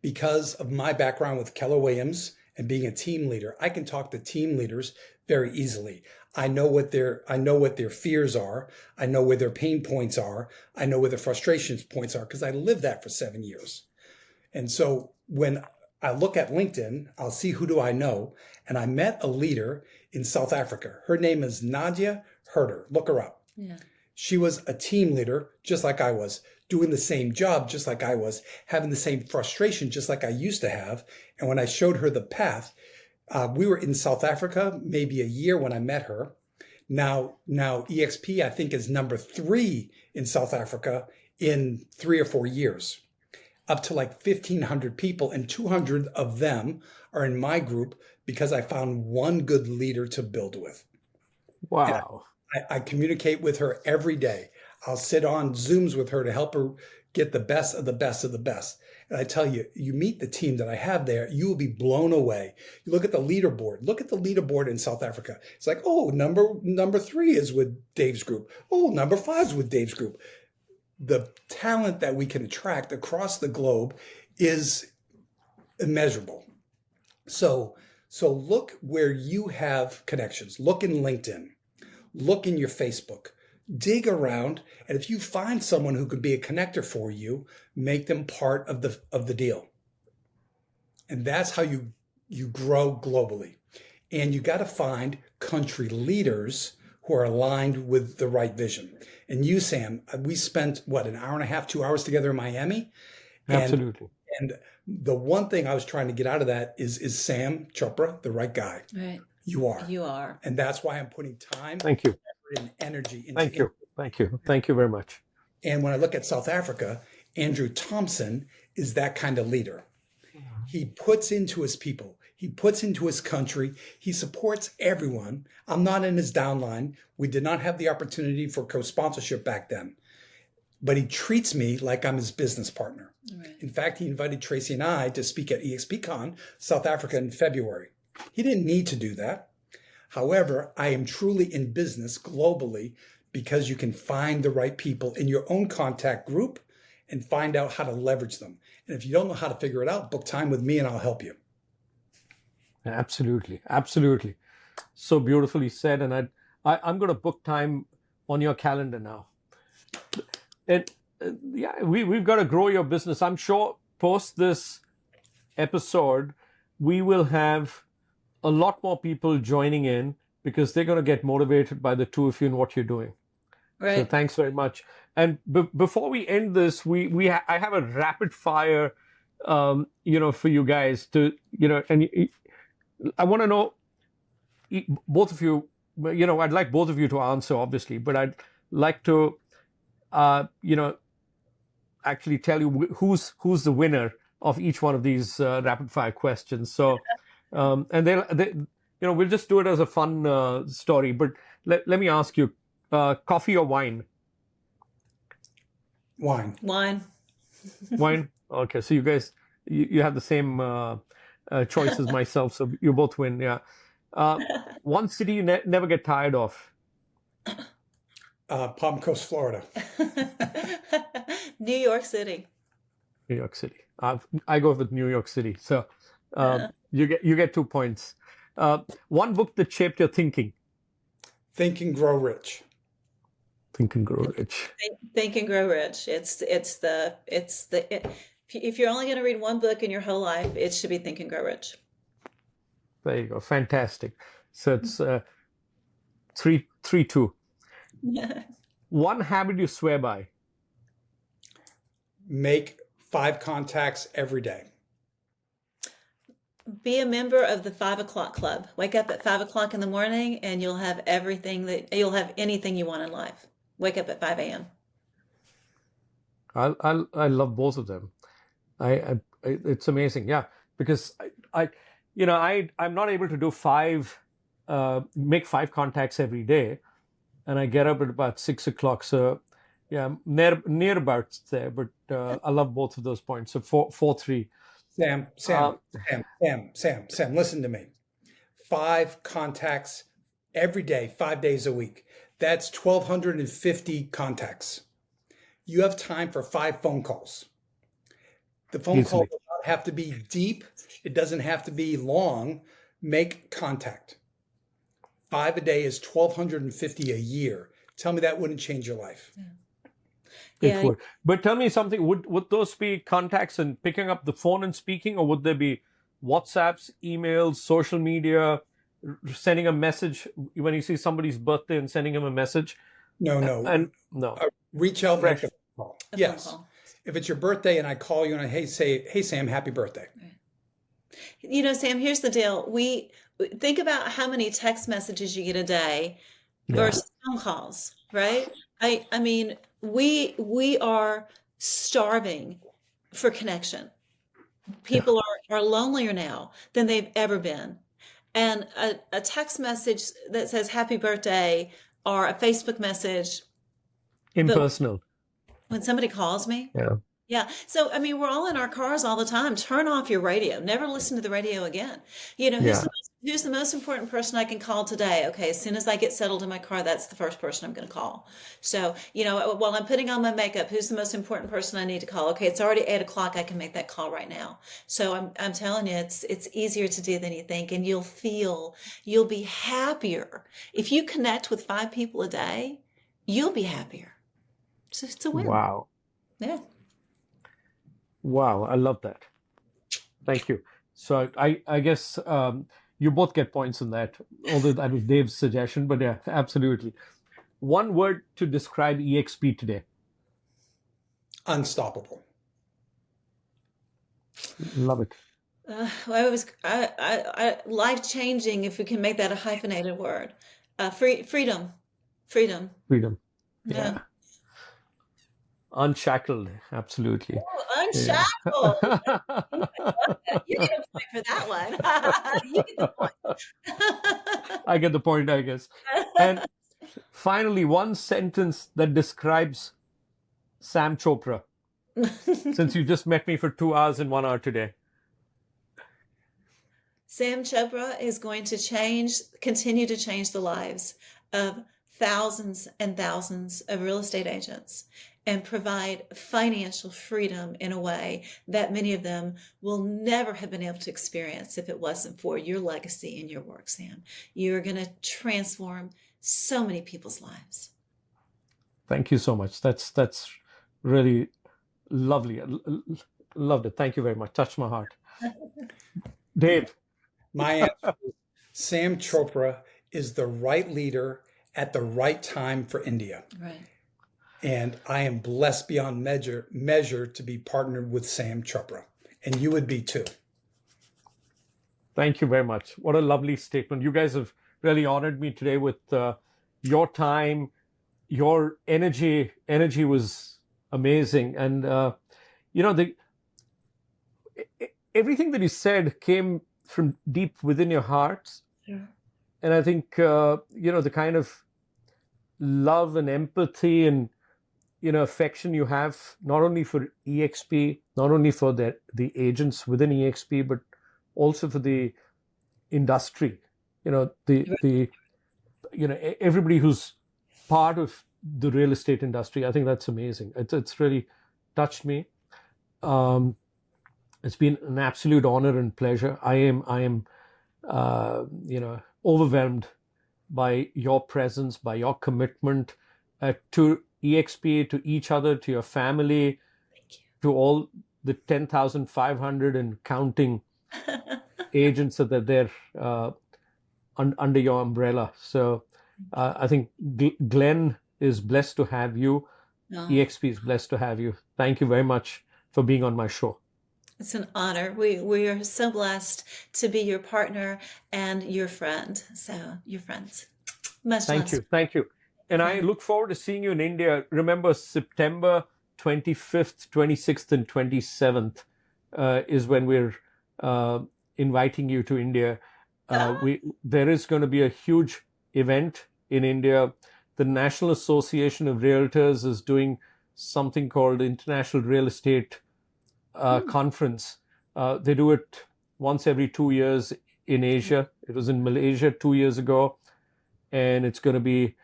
Because of my background with Keller Williams and being a team leader, I can talk to team leaders very easily. I know what their fears are. I know where their pain points are. I know where their frustrations points are because I lived that for 7 years. And so when I look at LinkedIn, I'll see who do I know. And I met a leader in South Africa. Her name is Nadia Herder. Look her up. Yeah. She was a team leader, just like I was, doing the same job, just like I was, having the same frustration, just like I used to have. And when I showed her the path, we were in South Africa maybe a year when I met her. Now eXp, I think, is number 3 in South Africa in 3 or 4 years, up to like 1,500 people, and 200 of them are in my group because I found one good leader to build with. Wow. I communicate with her every day. I'll sit on Zooms with her to help her get the best of the best of the best. And I tell you, you meet the team that I have there, you will be blown away. You look at the leaderboard. Look at the leaderboard in South Africa. It's like, oh, number 3 is with Dave's group. Oh, number 5 is with Dave's group. The talent that we can attract across the globe is immeasurable. So look where you have connections. Look in LinkedIn. Look in your Facebook. Dig around, and if you find someone who could be a connector for you, make them part of the deal. And that's how you grow globally. And you got to find country leaders who are aligned with the right vision. And you, Sam, we spent an hour and a half, 2 hours together in Miami. Absolutely. And the one thing I was trying to get out of that is Sam Chopra the right guy? Right. You are. You are. And that's why I'm putting time. Thank you. And energy into Thank you. Thank you. Thank you very much. And when I look at South Africa, Andrew Thompson is that kind of leader. He puts into his people. He puts into his country. He supports everyone. I'm not in his downline. We did not have the opportunity for co-sponsorship back then. But he treats me like I'm his business partner. Right. In fact, he invited Traci and I to speak at eXpCon, South Africa in February. He didn't need to do that. However, I am truly in business globally because you can find the right people in your own contact group and find out how to leverage them. And if you don't know how to figure it out, book time with me and I'll help you. Absolutely. Absolutely. So beautifully said. And I'm going to book time on your calendar now. And yeah, we've got to grow your business. I'm sure post this episode, we will have a lot more people joining in because they're going to get motivated by the two of you and what you're doing. Right. So thanks very much. And before we end this, I have a rapid fire, for you guys to, and I want to know, both of you, I'd like both of you to answer, obviously, but I'd like to, actually tell you who's the winner of each one of these rapid fire questions. So, and we'll just do it as a fun story. But let me ask you, coffee or wine? Wine. Wine. Okay, so you guys, you have the same choice as myself, so you both win. Yeah. One city you never get tired of. Palm Coast, Florida. New York City. New York City. I go with New York City. So you get 2 points. One book that shaped your thinking. Think and Grow Rich. Think and Grow Rich. Think and Grow Rich. If you're only going to read one book in your whole life, it should be Think and Grow Rich. There you go. Fantastic. So it's 3-2. One habit you swear by. Make 5 contacts every day. Be a member of the 5 o'clock club. Wake up at 5 o'clock in the morning and you'll have you'll have anything you want in life. Wake up at 5 a.m. I love both of them. It's amazing. Yeah. Because I'm not able to do make 5 contacts every day. And I get up at about 6 o'clock. So yeah, near about there, but I love both of those points. So 4-3. Sam, listen to me. 5 contacts every day, 5 days a week. That's 1,250 contacts. You have time for 5 phone calls. The phone call does not have to be deep. It doesn't have to be long. Make contact. 5 a day is 1,250 a year. Tell me that wouldn't change your life. It would. But tell me something, would those be contacts and picking up the phone and speaking, or would there be WhatsApps, emails, social media, sending a message when you see somebody's birthday and sending him a message? No. And no. Reach out, make a phone call. A Yes. phone call. If it's your birthday and I call you and I say, hey, Sam, happy birthday. Sam, here's the deal. We think about how many text messages you get a day versus phone calls, right? I mean, we are starving for connection. People are lonelier now than they've ever been. And a text message that says happy birthday or a Facebook message. Impersonal. When somebody calls me. Yeah. Yeah. So, I mean, we're all in our cars all the time. Turn off your radio. Never listen to the radio again. Who's the most important person I can call today? Okay. As soon as I get settled in my car, that's the first person I'm going to call. So, while I'm putting on my makeup, who's the most important person I need to call? Okay. It's already 8 o'clock. I can make that call right now. So I'm telling you, it's easier to do than you think. And you'll be happier. If you connect with 5 people a day, you'll be happier. It's a win. Wow. Yeah. Wow, I love that. Thank you. So I guess you both get points on that, although that was Dave's suggestion, but yeah, absolutely. One word to describe eXp today. Unstoppable. Love it. Life-changing, if we can make that a hyphenated word. Freedom. Freedom. Yeah. Unshackled, absolutely. Ooh, Yeah. unshackled. You get a point for that one. You get the point. I get the point, I guess. And finally, one sentence that describes Sam Chopra, since you just met me for 2 hours and 1 hour today. Sam Chopra is going to continue to change the lives of thousands and thousands of real estate agents and provide financial freedom in a way that many of them will never have been able to experience if it wasn't for your legacy and your work, Sam. You're going to transform so many people's lives. Thank you so much. That's really lovely. Loved it. Thank you very much. Touched my heart. Dave. My answer is Sam Chopra is the right leader at the right time for India. Right. And I am blessed beyond measure to be partnered with Sam Chopra. And you would be too. Thank you very much. What a lovely statement. You guys have really honored me today with your time, your energy. Energy was amazing. And, everything that you said came from deep within your hearts. Sure. And I think, the kind of love and empathy and, affection you have, not only for eXp, not only for the agents within eXp, but also for the industry, everybody who's part of the real estate industry. I think that's amazing. It's really touched me. It's been an absolute honor and pleasure. I am, overwhelmed by your presence, by your commitment to eXp, to each other, to your family, to all the 10,500 and counting agents that are there under your umbrella. So I think Glenn is blessed to have you. Oh. eXp is blessed to have you. Thank you very much for being on my show. It's an honor. We are so blessed to be your partner and your friend. So, your friends. Much love. Thank you. And I look forward to seeing you in India. Remember, September 25th, 26th, and 27th is when we're inviting you to India. There is going to be a huge event in India. The National Association of Realtors is doing something called the International Real Estate Conference. They do it once every 2 years in Asia. It was in Malaysia 2 years ago. And it's going to be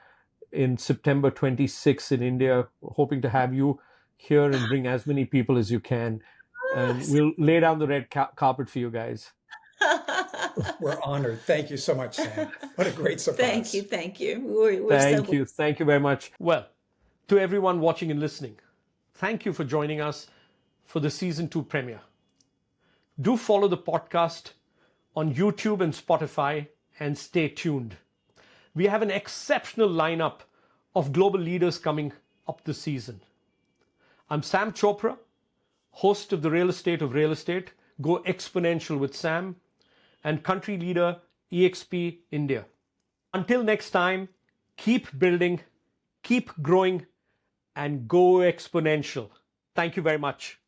in September 26th in India. Hoping to have you here and bring as many people as you can. And we'll lay down the red carpet for you guys. We're honored. Thank you so much, Sam. What a great surprise. Thank you. We're Thank you. Thank you very much. Well, to everyone watching and listening, thank you for joining us for the Season 2 premiere. Do follow the podcast on YouTube and Spotify and stay tuned. We have an exceptional lineup of global leaders coming up this season. I'm Sam Chopra, host of the Real Estate of Real Estate, Go Exponential with Sam, and country leader eXpIndia. Until next time, keep building, keep growing, and go exponential. Thank you very much.